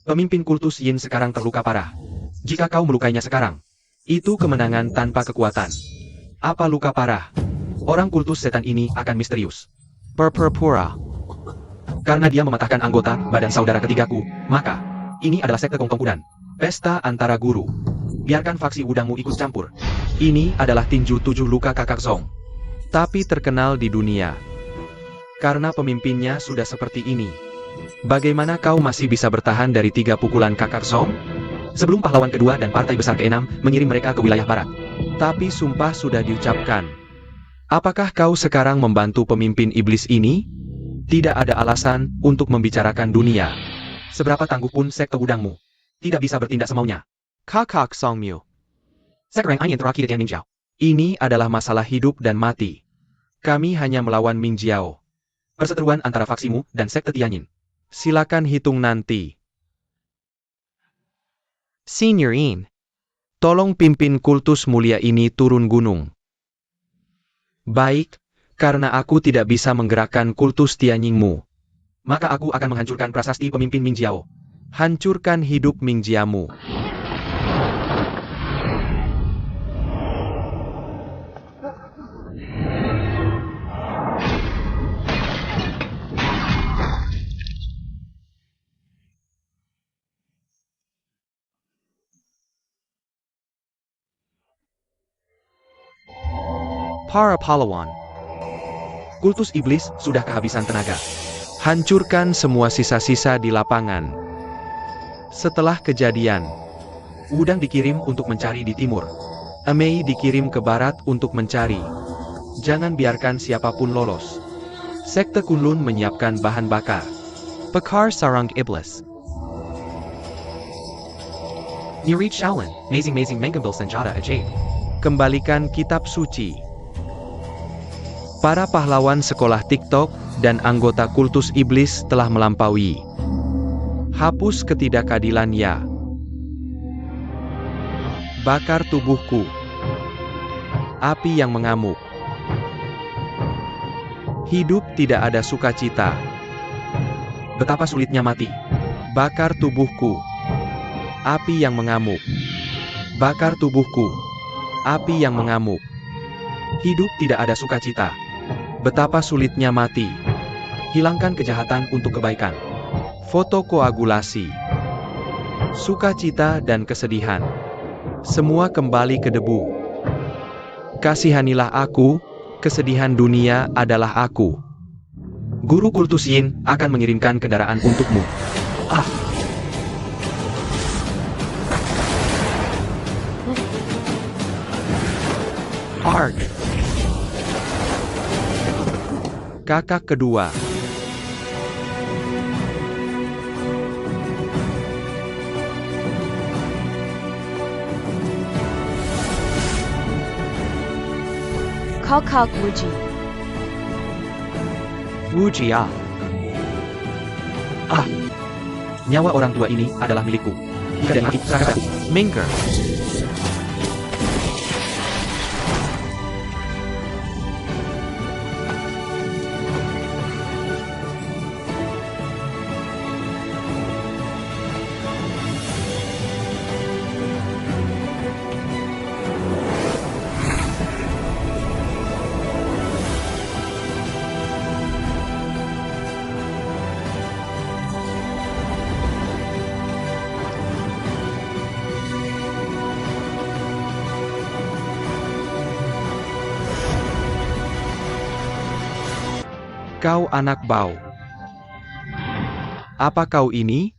Pemimpin kultus Yin sekarang terluka parah. Jika kau melukainya sekarang, itu kemenangan tanpa kekuatan. Apa luka parah? Orang kultus setan ini akan misterius. Berpura-pura. Karena dia mematahkan anggota badan saudara ketigaku, maka ini adalah sekte Kongtong Kudan. Pesta antara guru. Biarkan faksi udangmu ikut campur. Ini adalah tinju 7 luka kakak Song. Tapi terkenal di dunia. Karena pemimpinnya sudah seperti ini. Bagaimana kau masih bisa bertahan dari 3 pukulan kakak Song? Sebelum pahlawan kedua dan partai besar ke-6 mengirim mereka ke wilayah barat. Tapi sumpah sudah diucapkan. Apakah kau sekarang membantu pemimpin iblis ini? Tidak ada alasan untuk membicarakan dunia. Seberapa tangguh pun sekte udangmu tidak bisa bertindak semaunya. Kakak Songmyu. Sekarang angin terakhir yang Ming Jiao. Ini adalah masalah hidup dan mati. Kami hanya melawan Ming Jiao. Perseteruan antara faksimu dan sekte Tianyin. Silakan hitung nanti. Senior In. Tolong pimpin kultus mulia ini turun gunung. Baik, karena aku tidak bisa menggerakkan kultus Tianyingmu. Maka aku akan menghancurkan prasasti pemimpin Ming Jiao. Hancurkan hidup Ming Jiamu. Para pahlawan. Kultus iblis sudah kehabisan tenaga. Hancurkan semua sisa-sisa di lapangan. Setelah kejadian, Wudang dikirim untuk mencari di timur. Amei dikirim ke barat untuk mencari. Jangan biarkan siapapun lolos. Sekte Kunlun menyiapkan bahan bakar. Pekar sarang iblis. Nirit Shaolin, amazing mengambil senjata ajaib. Kembalikan kitab suci. Para pahlawan sekolah TikTok dan anggota kultus iblis telah melampaui. Hapus ketidakadilan ya. Bakar tubuhku. Api yang mengamuk. Hidup tidak ada sukacita. Betapa sulitnya mati. Bakar tubuhku. Api yang mengamuk. Bakar tubuhku. Api yang mengamuk. Hidup tidak ada sukacita. Betapa sulitnya mati. Hilangkan kejahatan untuk kebaikan. Foto koagulasi. Sukacita dan kesedihan. Semua kembali ke debu. Kasihanilah aku, kesedihan dunia adalah aku. Guru Kultus Yin akan mengirimkan kendaraan untukmu. Ah. Arg. Kakak kedua. Kakak Wuji. Wujia. Ah. Nyawa orang tua ini adalah milikku. Jika dan mati, serahkan. Minker. Kau anak bau. Apa kau ini?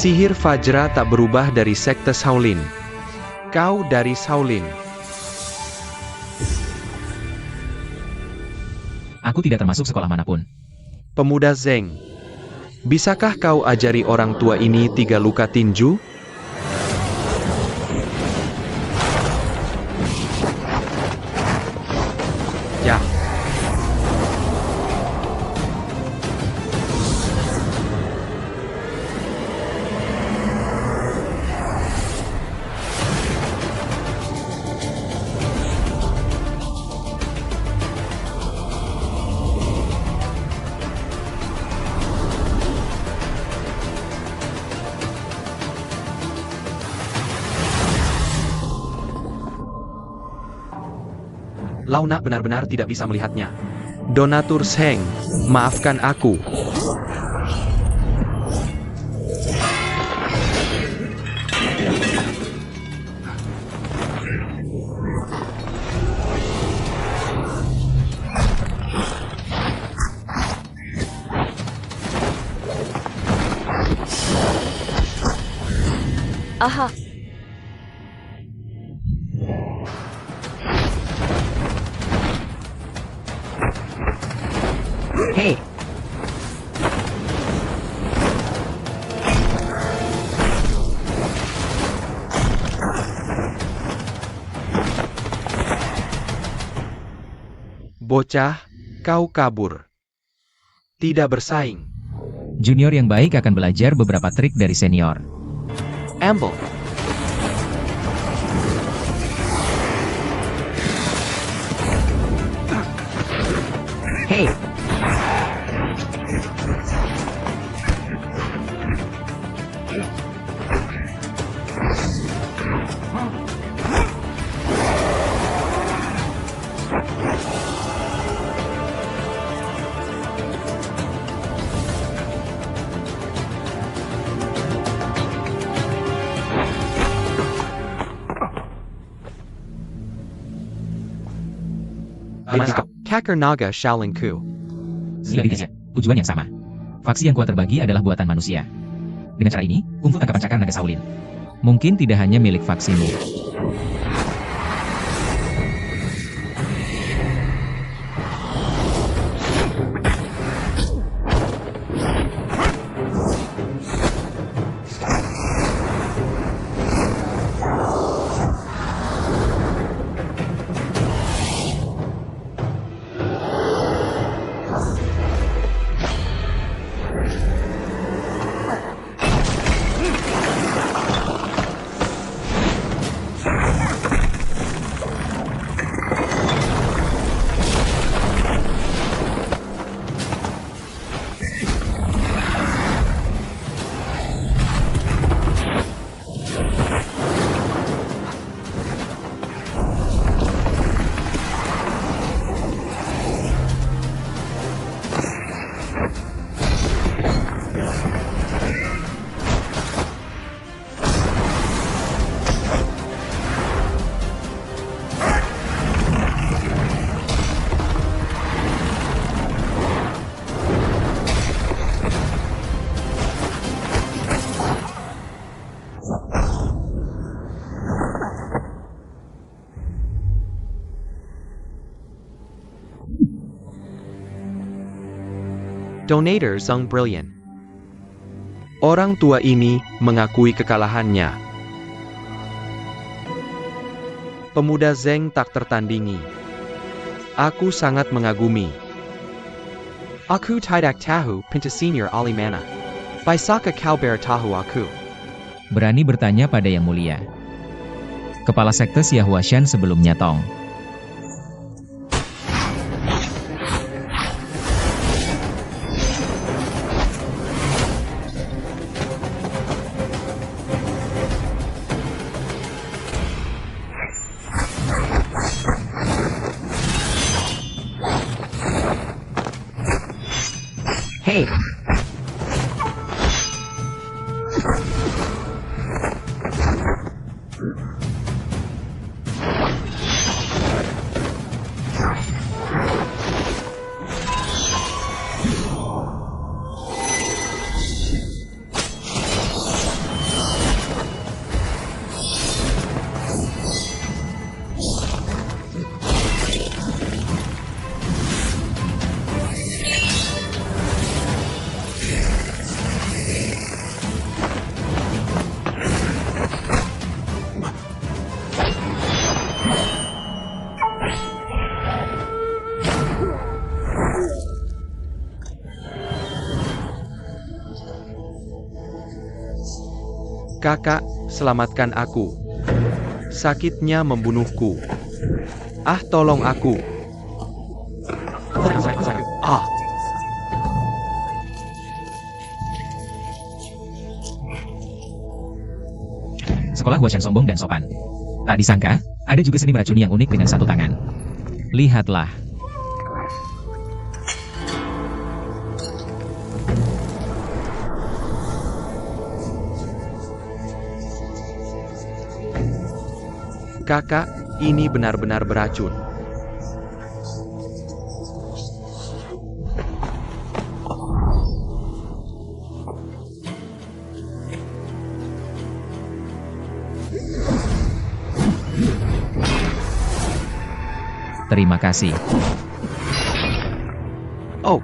Sihir Fajra tak berubah dari sekte Shaolin. Kau dari Shaolin. Aku tidak termasuk sekolah manapun. Pemuda Zeng. Bisakah kau ajari orang tua ini 3 luka tinju? Ya. Launa benar-benar tidak bisa melihatnya. Donatur Zeng, maafkan aku. Aha. Hei! Bocah, kau kabur. Tidak bersaing. Junior yang baik akan belajar beberapa trik dari senior. Amble. Hei! Kakar Naga Shaolin Ku. Sebaliknya, tujuan yang sama. Faksi yang kuat terbagi adalah buatan manusia. Dengan cara ini, kungfu tangkapan cakar naga Shaolin mungkin tidak hanya milik faksimu. Donator Zheng Brilliant. Orang tua ini mengakui kekalahannya. Pemuda Zheng tak tertandingi. Aku sangat mengagumi. Aku tidak tahu pintu senior Ali mana. Bisakah kau beritahu aku? Berani bertanya pada Yang Mulia. Kepala sekte Xia Huashan sebelumnya Tong. Hey! Kakak, selamatkan aku. Sakitnya membunuhku. Ah, tolong aku. Ah. Sekolah Huashan sombong dan sopan. Tak disangka, ada juga seni meracuni yang unik dengan satu tangan. Lihatlah. Kakak, ini benar-benar beracun. Terima kasih. Oh,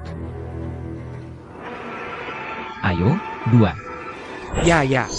Ayo, 2. ya ya.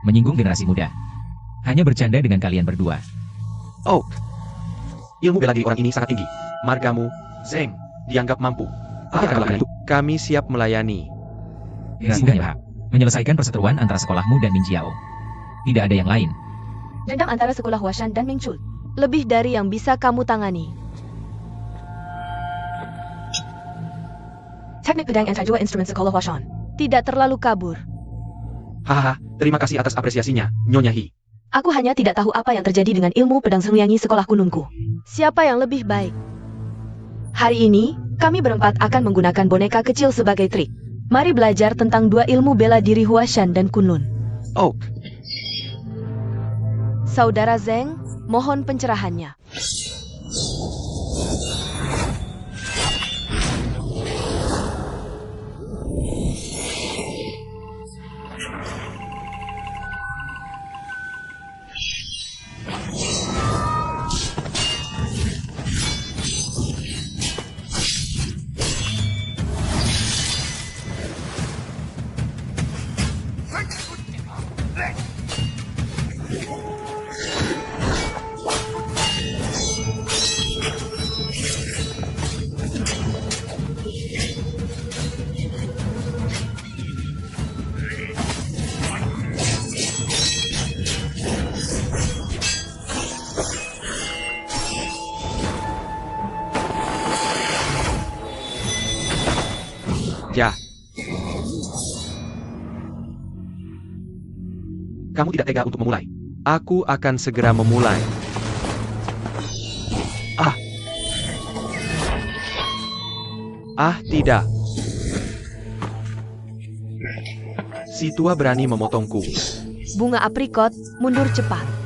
Menyinggung generasi muda. Hanya bercanda dengan kalian berdua. Oh, ilmu bela diri orang ini sangat tinggi. Margamu, Zheng, dianggap mampu. Kami siap melayani. Generasi muda ya, menyelesaikan perseteruan antara sekolahmu dan Min Jiao. Tidak ada yang lain. Dendam antara sekolah Huashan dan Ming Chul. Lebih dari yang bisa kamu tangani. Teknik pedang anti-dua instrumen sekolah Huashan. Tidak terlalu kabur. Hahaha, terima kasih atas apresiasinya, Nyonya Hi. Aku hanya tidak tahu apa yang terjadi dengan ilmu pedang Sengliangi sekolah kunungku. Siapa yang lebih baik? Hari ini, kami berempat akan menggunakan boneka kecil sebagai trik. Mari belajar tentang dua ilmu bela diri Huashan dan Kunlun. Oh, Saudara Zheng, mohon pencerahannya. saja. Kamu tidak tega untuk memulai. Aku akan segera memulai. Tidak. Si tua berani memotongku. Bunga aprikot mundur cepat.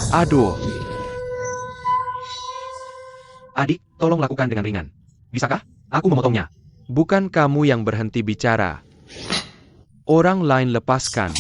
Aduh. Adik, tolong lakukan dengan ringan. Bisakah? Aku memotongnya. Bukan kamu yang berhenti bicara. Orang lain lepaskan.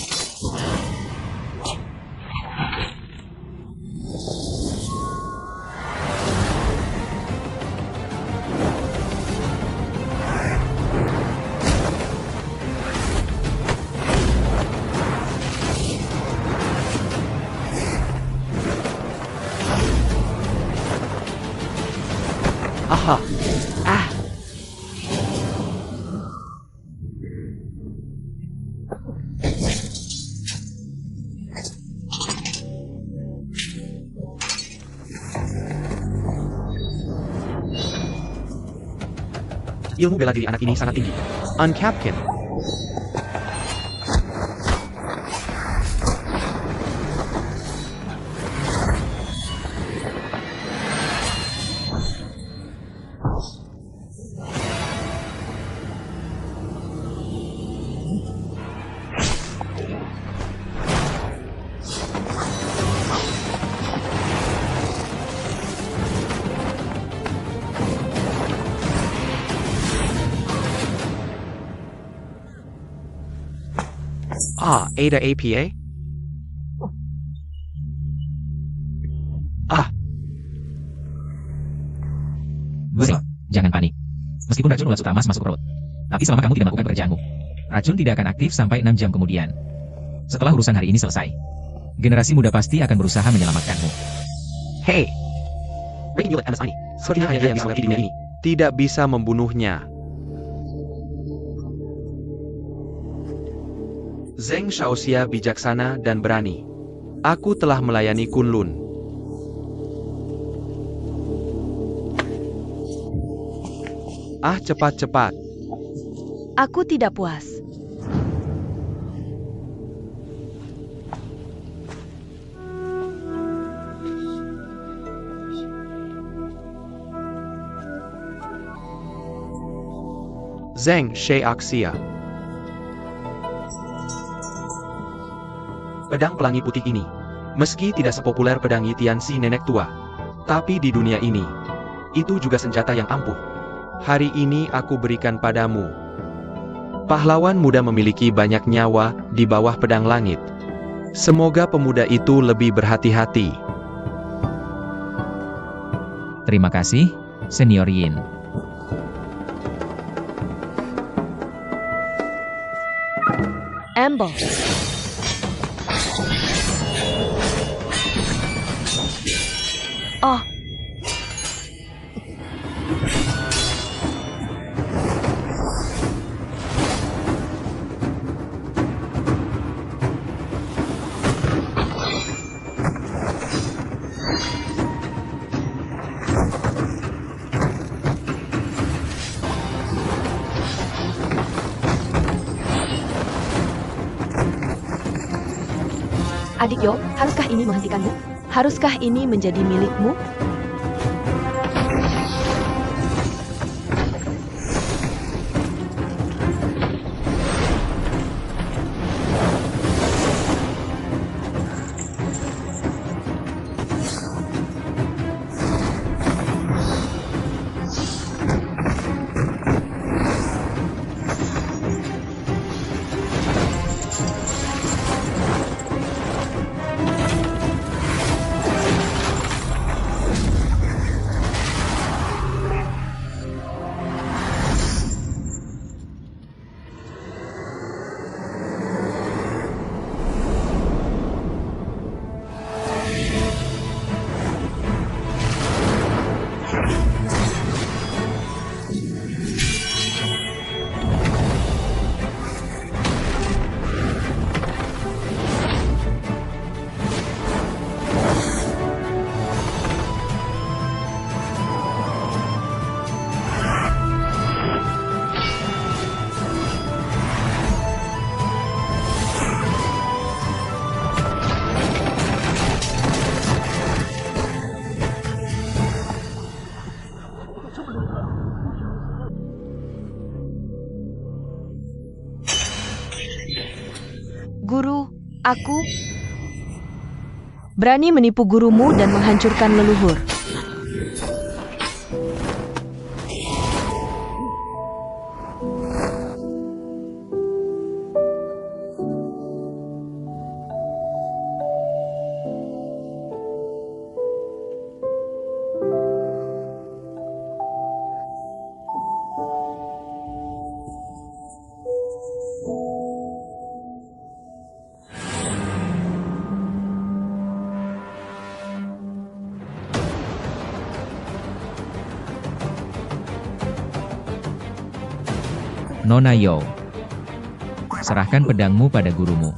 Aha. Ilmu bela diri anak ini sangat tinggi. Uncapkin. Ada APA? Gusel, jangan panik. Meskipun racun ulat sutra emas masuk perut. Tapi selama kamu tidak melakukan pekerjaanmu, racun tidak akan aktif sampai 6 jam kemudian. Setelah urusan hari ini selesai, generasi muda pasti akan berusaha menyelamatkanmu. Hey! Breaking Bullet MS ini. Sepertinya hanya dia yang bisa mengobati dunia ini. Tidak bisa membunuhnya. Zheng Shaoxia bijaksana dan berani. Aku telah melayani Kunlun. Cepat-cepat. Aku tidak puas. Zheng Shaoxia. Pedang pelangi putih ini, meski tidak sepopuler pedang Yitian si nenek tua, tapi di dunia ini, itu juga senjata yang ampuh. Hari ini aku berikan padamu. Pahlawan muda memiliki banyak nyawa di bawah pedang langit. Semoga pemuda itu lebih berhati-hati. Terima kasih, Senior Yin. Amble. Oh. Adik Yo, haruskah ini menghentikanmu? Haruskah ini menjadi milikmu? Guru, aku berani menipu gurumu dan menghancurkan leluhur. Nona Yo, serahkan pedangmu pada gurumu.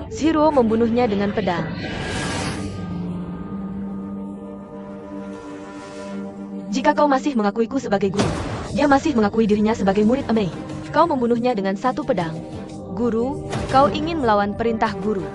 Zero membunuhnya dengan pedang. Jika kau masih mengakuiku sebagai guru, dia masih mengakui dirinya sebagai murid Amei. Kau membunuhnya dengan satu pedang. Guru, kau ingin melawan perintah guru.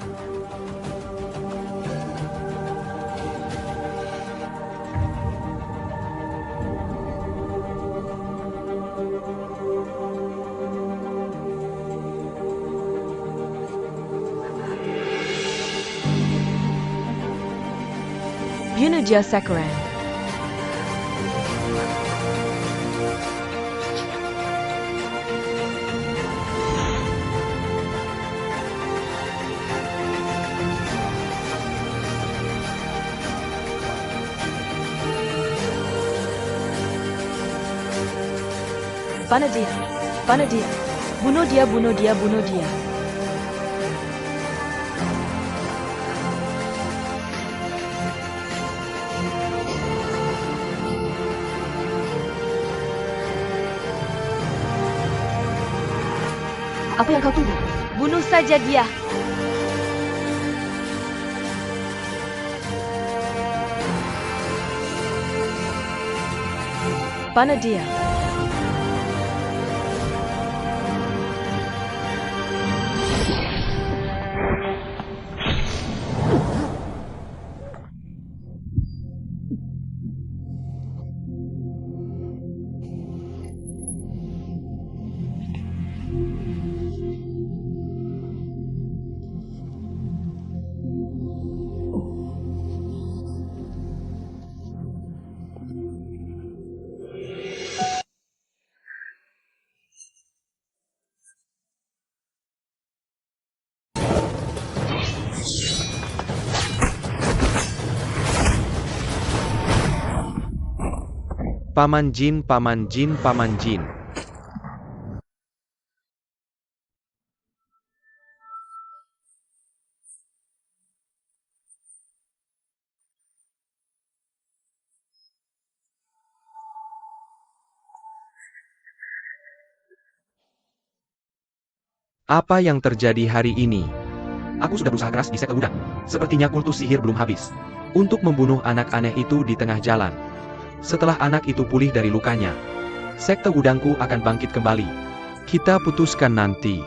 Bunuh Sakaran. Panah dia. Panah dia. Bunuh dia, bunuh dia, bunuh dia. Apa yang kau tunggu? Bunuh saja dia. Panah dia. Paman Jin, Paman Jin, Paman Jin. Apa yang terjadi hari ini? Aku sudah berusaha keras di sekte udang. Sepertinya kultus sihir belum habis. Untuk membunuh anak aneh itu di tengah jalan. Setelah anak itu pulih dari lukanya, sekte udangku akan bangkit kembali. Kita putuskan nanti.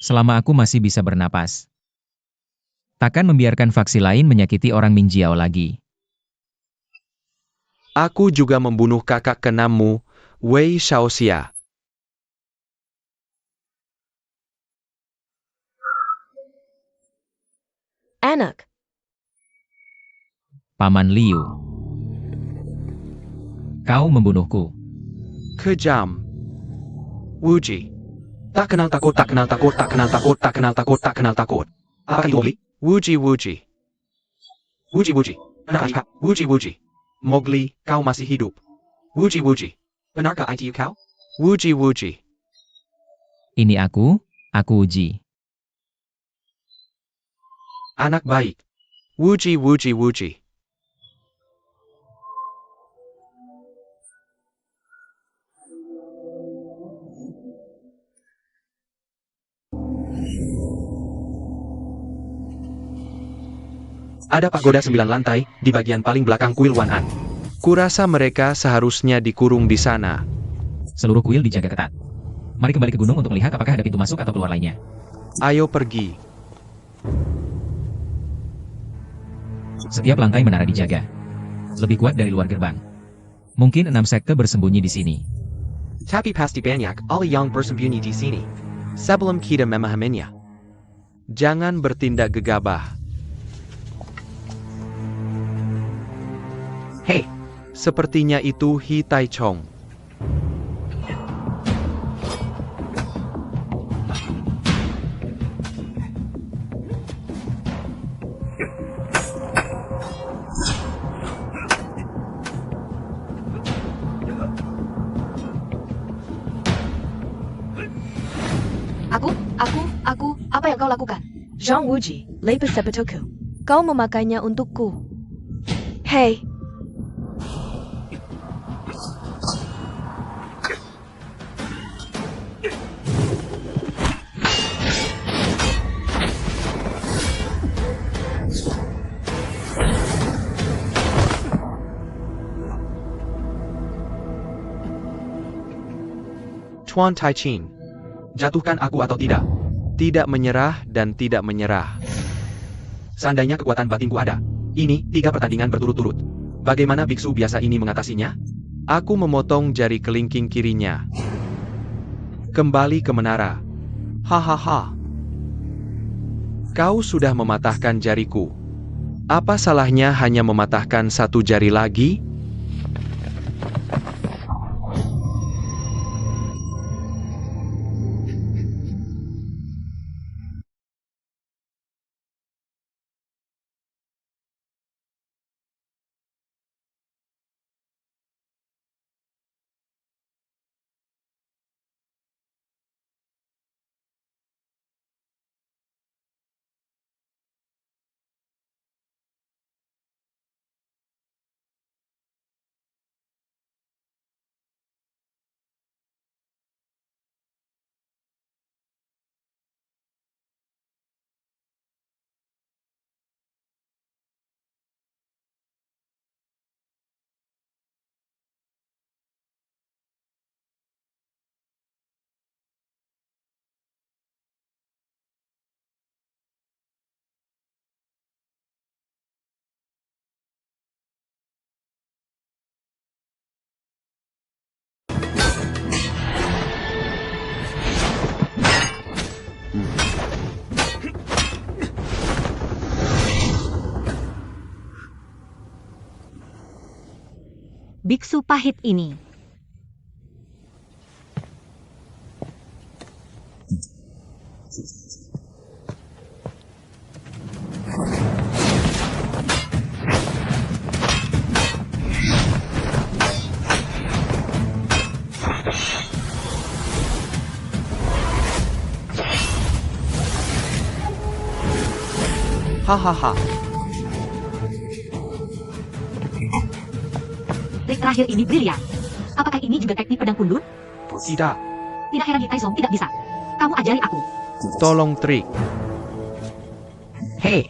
Selama aku masih bisa bernapas, takkan membiarkan faksi lain menyakiti orang Minjiao lagi. Aku juga membunuh kakak keenammu, Wei Shaoxia. Anak. Paman Liu, kau membunuhku. Kejam. Wuji. Tak kenal takut, tak kenal takut, tak kenal takut, tak kenal takut, tak kenal takut. Apa itu Mowgli? Wuji, Wuji. Wuji, Wuji. Benarkah? Wuji, Wuji. Mowgli, kau masih hidup. Wuji, Wuji. Benarkah itu kau? Wuji, Wuji. Ini aku Uji. Anak baik. Wuji, Wuji, Wuji. Ada pagoda 9 lantai di bagian paling belakang kuil Wan An. Kurasa mereka seharusnya dikurung di sana. Seluruh kuil dijaga ketat. Mari kembali ke gunung untuk melihat apakah ada pintu masuk atau keluar lainnya. Ayo pergi. Setiap lantai menara dijaga. Lebih kuat dari luar gerbang. Mungkin 6 sekte bersembunyi di sini. Tapi pasti banyak oleh yang bersembunyi di sini. Sebelum kita memahaminya. Jangan bertindak gegabah. Hei, sepertinya itu Hi Tai Chong. Apa yang kau lakukan? Zhang Wuji, lapis sepetoku. Kau memakainya untukku. Hei. Tuan Tai Chin, jatuhkan aku atau tidak? Tidak menyerah dan tidak menyerah. Seandainya kekuatan batinku ada, ini 3 pertandingan berturut-turut. Bagaimana biksu biasa ini mengatasinya? Aku memotong jari kelingking kirinya. Kembali ke menara. Hahaha. Kau sudah mematahkan jariku. Apa salahnya hanya mematahkan 1 jari lagi? Biksu pahit ini. Hahaha. Trik terakhir ini brilian. Apakah ini juga teknik pedang pundut? Tidak. Tidak heran Hi Tai Song tidak bisa. Kamu ajari aku. Tolong trik. Hei.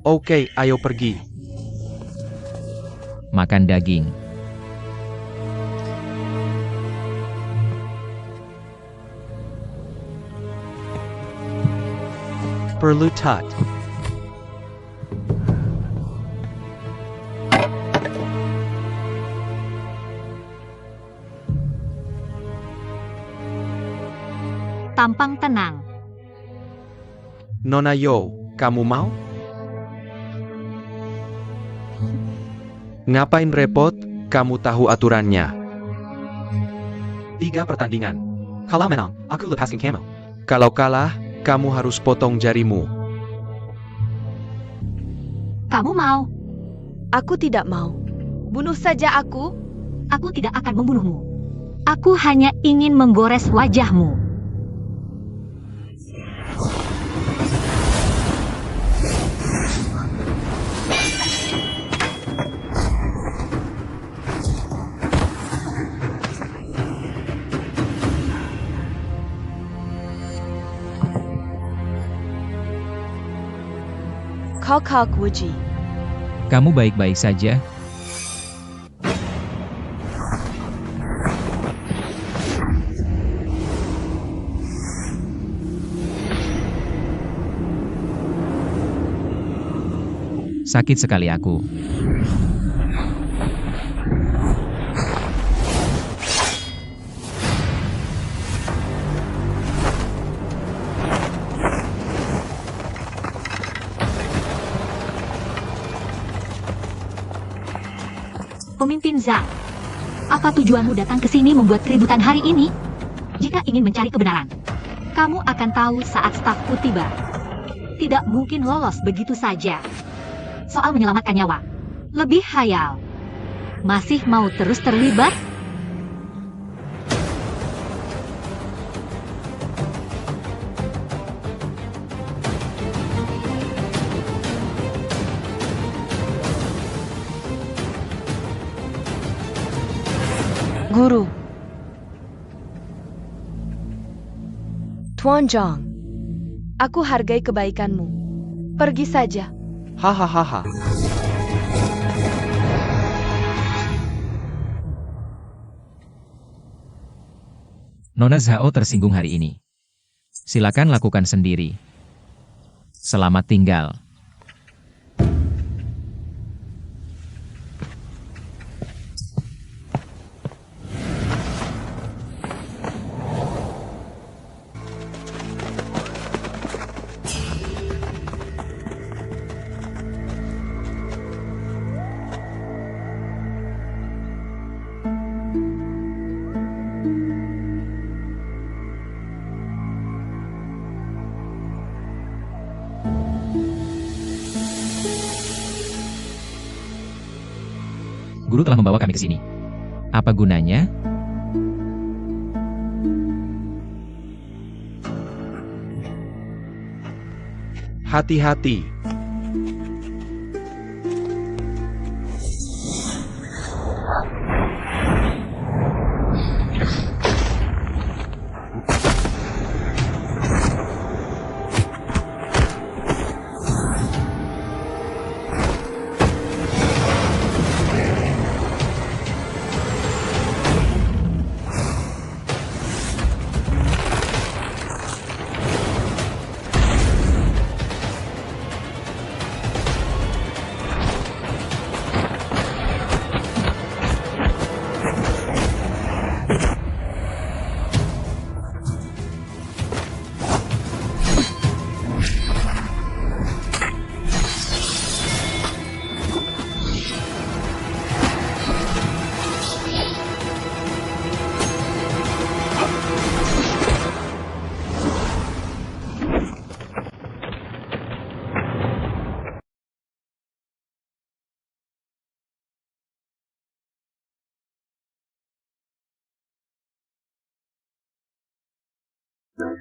Oke, ayo pergi. Makan daging. Perlu tat. Tampang tenang. Nona Yo, kamu mau? Ngapain repot? Kamu tahu aturannya. 3 pertandingan. Kalau menang, aku lepaskan kamu. Kalau kalah, kamu harus potong jarimu. Kamu mau? Aku tidak mau. Bunuh saja aku. Aku tidak akan membunuhmu. Aku hanya ingin menggores wajahmu. Kakak Wuji. Kamu baik-baik saja? Sakit sekali aku. Pemimpin Zhang, apa tujuanmu datang ke sini membuat keributan hari ini? Jika ingin mencari kebenaran, kamu akan tahu saat stafku tiba. Tidak mungkin lolos begitu saja. Soal menyelamatkan nyawa, lebih hayal. Masih mau terus terlibat? Guru. Tuan Zhang. Aku hargai kebaikanmu. Pergi saja. Hahaha. Nona Zhao tersinggung hari ini. Silakan lakukan sendiri. Selamat tinggal. Guru telah membawa kami ke sini. Apa gunanya? Hati-hati.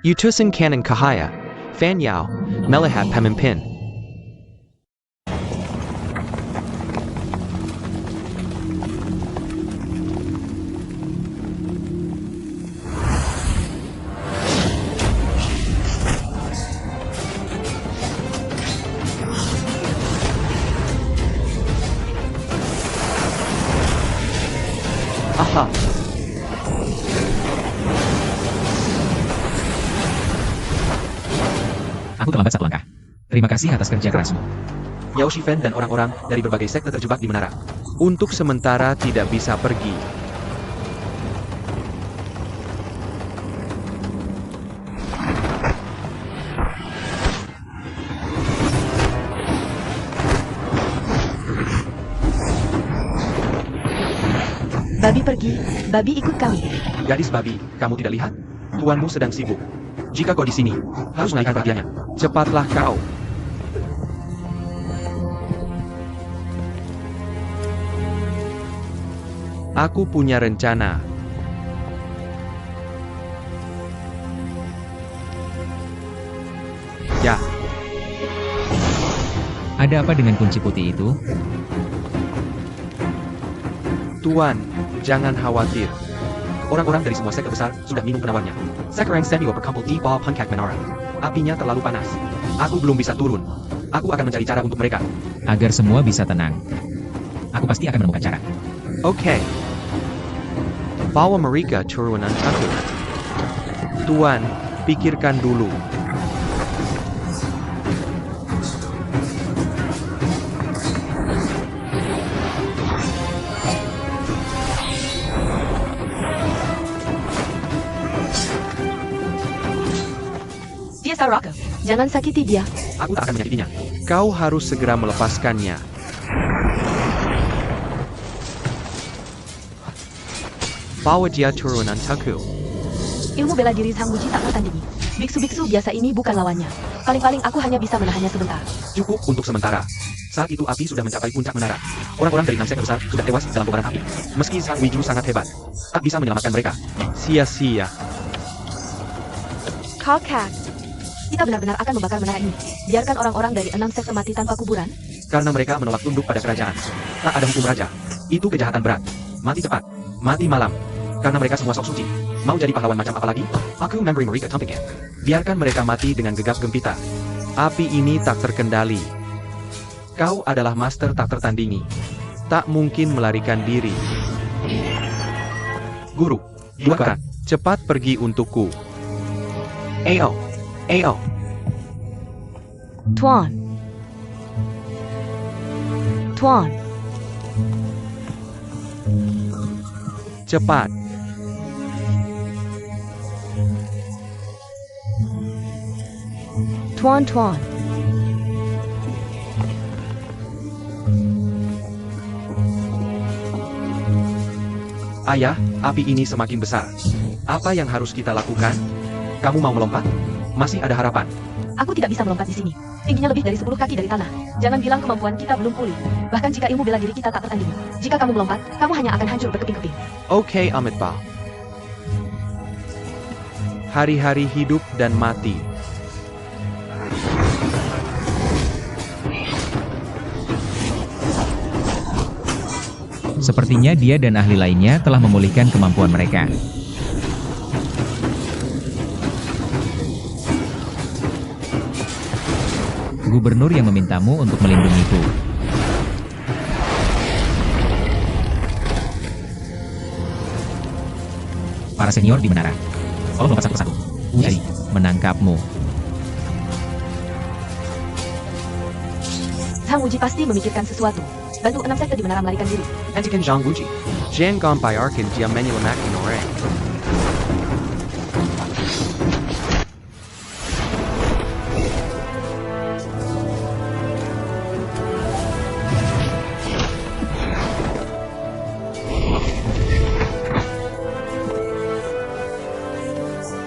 Utusan Kanan Kahaya, Fan Yao, Melihat Pemimpin. Aha. Aku terlambat satu langkah. Terima kasih atas kerja kerasmu. Yao Shifen dan orang-orang dari berbagai sekte terjebak di menara. Untuk sementara tidak bisa pergi. Babi pergi. Babi ikut kami. Gadis babi, kamu tidak lihat? Tuanmu sedang sibuk. Jika kau di sini, harus mengalihkan perhatiannya. Cepatlah kau. Aku punya rencana. Ya, Ada apa dengan kunci putih itu? Tuan, jangan khawatir. Orang-orang dari semua sekte besar sudah minum penawarnya. Sekarang Samuel berkumpul di bawah Puncak Menara. Apinya terlalu panas. Aku belum bisa turun. Aku akan mencari cara untuk mereka. Agar semua bisa tenang. Aku pasti akan menemukan cara. Oke. Bawa mereka turunan satu. Tuan, pikirkan dulu. Dia Saraka. Jangan sakiti dia. Aku tak akan menyakitinya. Kau harus segera melepaskannya. Bawa dia turunan Taku. Ilmu bela diri Sang Wuji tak tertandingi. Biksu-biksu biasa ini bukan lawannya. Paling-paling aku hanya bisa menahannya sebentar. Cukup untuk sementara. Saat itu api sudah mencapai puncak menara. Orang-orang dari 6 sekte besar sudah tewas dalam kobaran api. Meski Sang Wiju sangat hebat, tak bisa menyelamatkan mereka. Sia-sia. Kakak. Kita benar-benar akan membakar menara ini. Biarkan orang-orang dari 6 sekte mati tanpa kuburan. Karena mereka menolak tunduk pada kerajaan. Tak ada hukum raja. Itu kejahatan berat. Mati cepat. Mati malam. Karena mereka semua sok suci. Mau jadi pahlawan macam apa lagi? Aku memberi mereka tampiknya. Biarkan mereka mati dengan gegap gempita. Api ini tak terkendali. Kau adalah master tak tertandingi. Tak mungkin melarikan diri. Guru, buatkan. Cepat pergi untukku. Ayo. Ayo. Tuan. Tuan. Cepat. Tuan. Ayah, api ini semakin besar. Apa yang harus kita lakukan? Kamu mau melompat? Masih ada harapan. Aku tidak bisa melompat di sini. Tingginya lebih dari 10 kaki dari tanah. Jangan bilang kemampuan kita belum pulih. Bahkan jika ilmu bela diri kita tak tertandingi. Jika kamu melompat, kamu hanya akan hancur berkeping-keping. Oke, Amitabh. Hari-hari hidup dan mati. Sepertinya dia dan ahli lainnya telah memulihkan kemampuan mereka. Gubernur yang memintamu untuk melindungiku. Para senior di menara. Tolong lompat satu persatu. Jadi, menangkapmu. Sang Wuji pasti memikirkan sesuatu. Bantu 6 sekte di menara melarikan diri. Hentikan Zhang Wuji. Jangan bayarkan dia menyelamatkan orang.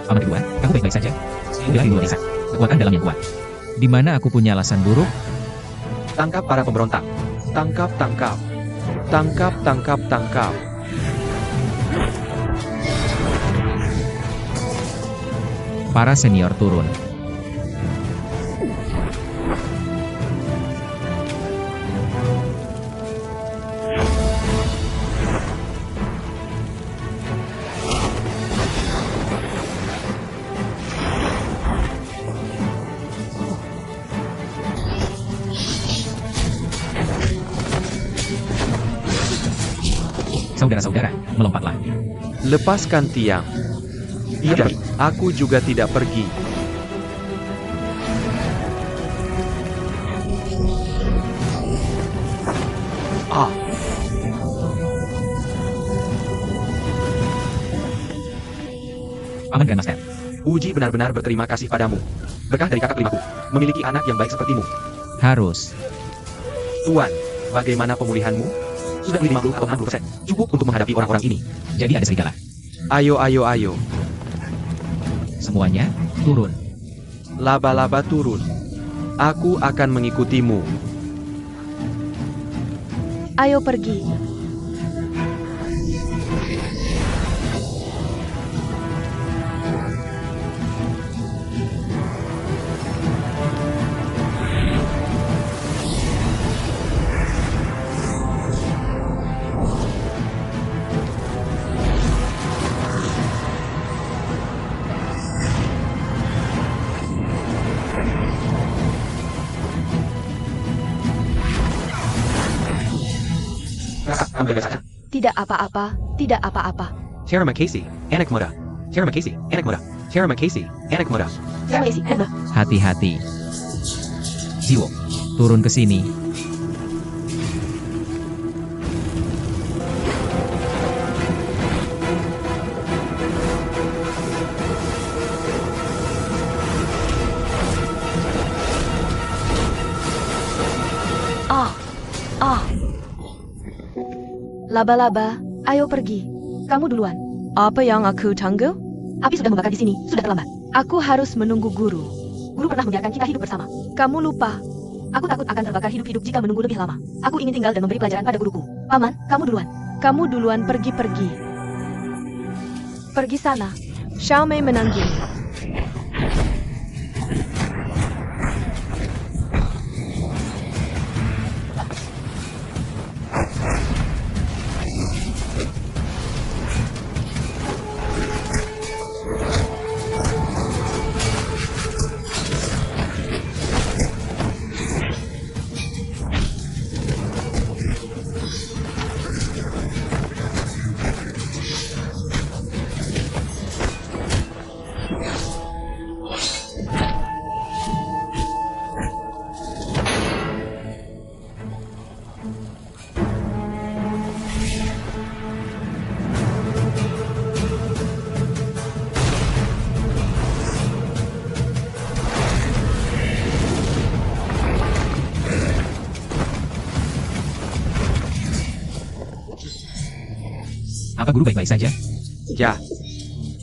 Paman kedua, kamu baik-baik saja. Bela di luar desa. Kekuatan dalam yang kuat. Di mana aku punya alasan buruk? Tangkap para pemberontak. Tangkap, tangkap. Tangkap, tangkap, tangkap. Para senior turun. Saudara-saudara, melompatlah. Lepaskan tiang. Tidak, aku juga tidak pergi. Ah. Paman Grandmaster. Uji benar-benar berterima kasih padamu. Berkah dari kakak kelimaku, memiliki anak yang baik sepertimu. Harus. Tuan, bagaimana pemulihanmu? Sudah 50 atau 60%. Cukup untuk menghadapi orang-orang ini. Jadi ada serigala. Ayo, ayo, ayo. Semuanya, turun. Laba-laba turun. Aku akan mengikutimu. Ayo pergi. kamu jaga saja. Tidak apa-apa, tidak apa-apa. Terima kasih, anak muda. Terima kasih, anak muda. Terima kasih, anak muda. Terima kasih, Edna. Hati-hati. Jiwo, turun ke sini. Laba-laba, ayo pergi. Kamu duluan. Apa yang aku tangguh? Api sudah membakar di sini, sudah terlambat. Aku harus menunggu guru. Guru pernah membiarkan kita hidup bersama. Kamu lupa. Aku takut akan terbakar hidup-hidup jika menunggu lebih lama. Aku ingin tinggal dan memberi pelajaran pada guruku. Paman, kamu duluan. Kamu duluan pergi-pergi. Pergi sana. Xiaomei menanggil. Apa guru baik-baik saja? Ya,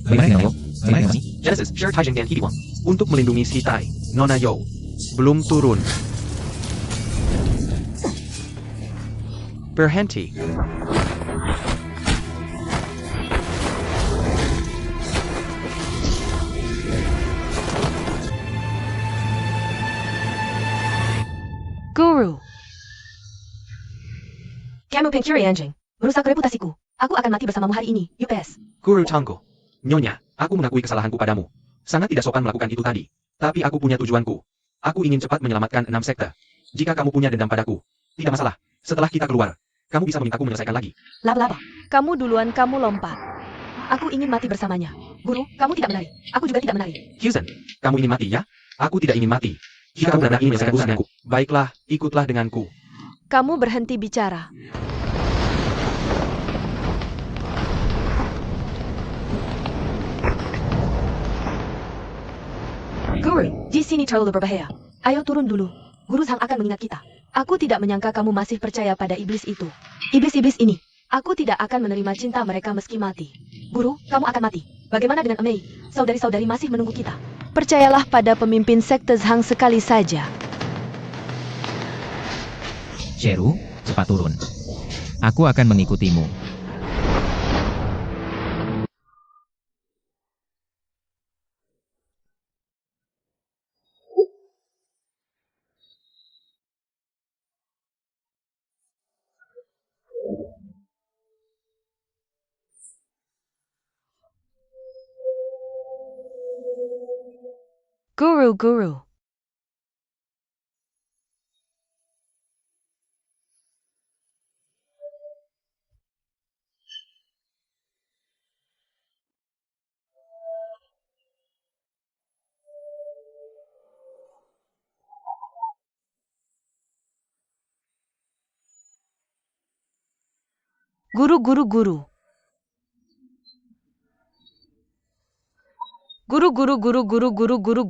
Bagaimana dengan Yo? Bagaimana dengan Mami? Genesis, Share Taijing dan Hidiwang. Untuk melindungi si Tai, Nona Yo. Belum turun. Berhenti. Guru. Kamu pencuri anjing. Merusak reputasiku. Aku akan mati bersamamu hari ini, UPS. Guru Tangguh. Nyonya, aku mengakui kesalahanku padamu. Sangat tidak sopan melakukan itu tadi. Tapi aku punya tujuanku. Aku ingin cepat menyelamatkan 6 sekte. Jika kamu punya dendam padaku, tidak masalah. Setelah kita keluar, kamu bisa memintaku menyelesaikan lagi. Laba-laba. Kamu duluan, kamu lompat. Aku ingin mati bersamanya. Guru, kamu tidak menari. Aku juga tidak menari. Hyusen, kamu ingin mati ya? Aku tidak ingin mati. Jika kamu benar-benar ingin menyelesaikan urusanku, baiklah, ikutlah denganku. Kamu berhenti bicara. Guru, di sini terlalu berbahaya. Ayo turun dulu. Guru Sang akan mengingat kita. Aku tidak menyangka kamu masih percaya pada iblis itu. Iblis-iblis ini. Aku tidak akan menerima cinta mereka meski mati. Guru, kamu akan mati. Bagaimana dengan Mei? Saudari-saudari masih menunggu kita. Percayalah pada pemimpin sekte Zhang sekali saja. Sheru, cepat turun. Aku akan mengikutimu. Guru. Guru.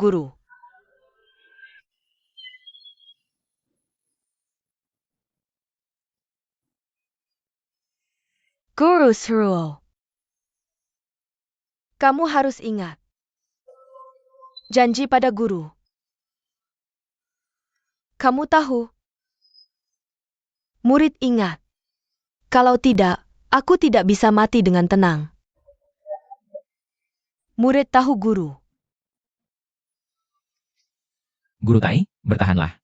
Guru. Guru Suruo. Kamu harus ingat. Janji pada guru. Kamu tahu? Murid ingat. Kalau tidak, aku tidak bisa mati dengan tenang. Murid tahu guru. Guru Tai, bertahanlah.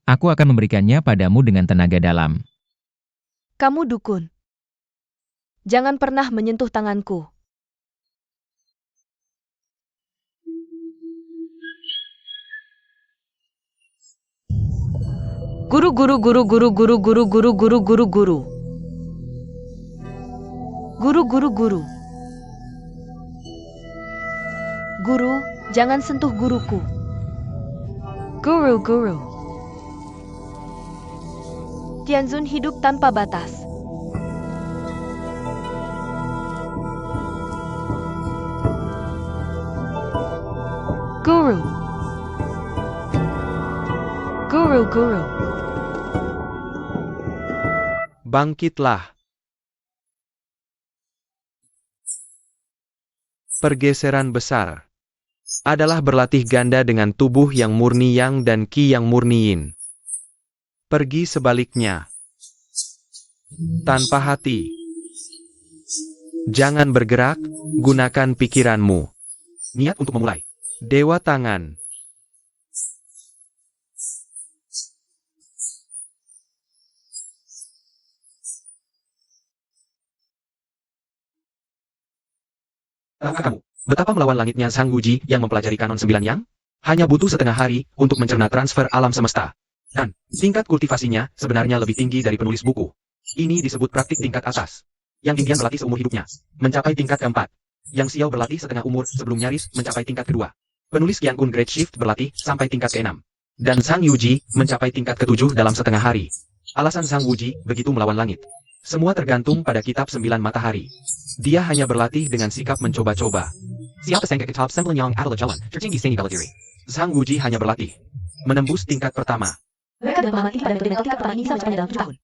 Aku akan memberikannya padamu dengan tenaga dalam. Kamu dukun. Jangan pernah menyentuh tanganku. Guru. Guru, guru, guru. Guru, jangan sentuh guruku. Guru, guru. Tianzun hidup tanpa batas. Guru. Guru, guru. Bangkitlah. Pergeseran besar adalah berlatih ganda dengan tubuh yang murni yang dan ki yang murni yin. Pergi sebaliknya. Tanpa hati. Jangan bergerak, gunakan pikiranmu. Niat untuk memulai. Dewa tangan. Tahukah kamu, betapa melawan langitnya Sang Wuji yang mempelajari kanon 9 yang? Hanya butuh setengah hari untuk mencerna transfer alam semesta. Dan, tingkat kultivasinya sebenarnya lebih tinggi dari penulis buku. Ini disebut praktik tingkat atas. Yang Tinggian berlatih seumur hidupnya, mencapai tingkat keempat. Yang Xiao berlatih setengah umur sebelum nyaris mencapai tingkat kedua. Penulis Qian Kun Great Shift berlatih sampai tingkat keenam. Dan Sang Yuji mencapai tingkat ketujuh dalam setengah hari. Alasan Sang Wuji begitu melawan langit. Semua tergantung pada kitab 9 matahari. Dia hanya berlatih dengan sikap mencoba-coba. Siapa sangka kitab 9 yang adalah jalan tertinggi seni bela diri. Sang Wuji hanya berlatih menembus tingkat pertama. Mereka dalam mati pada tingkat pertama ini sampai dalam 7 tahun.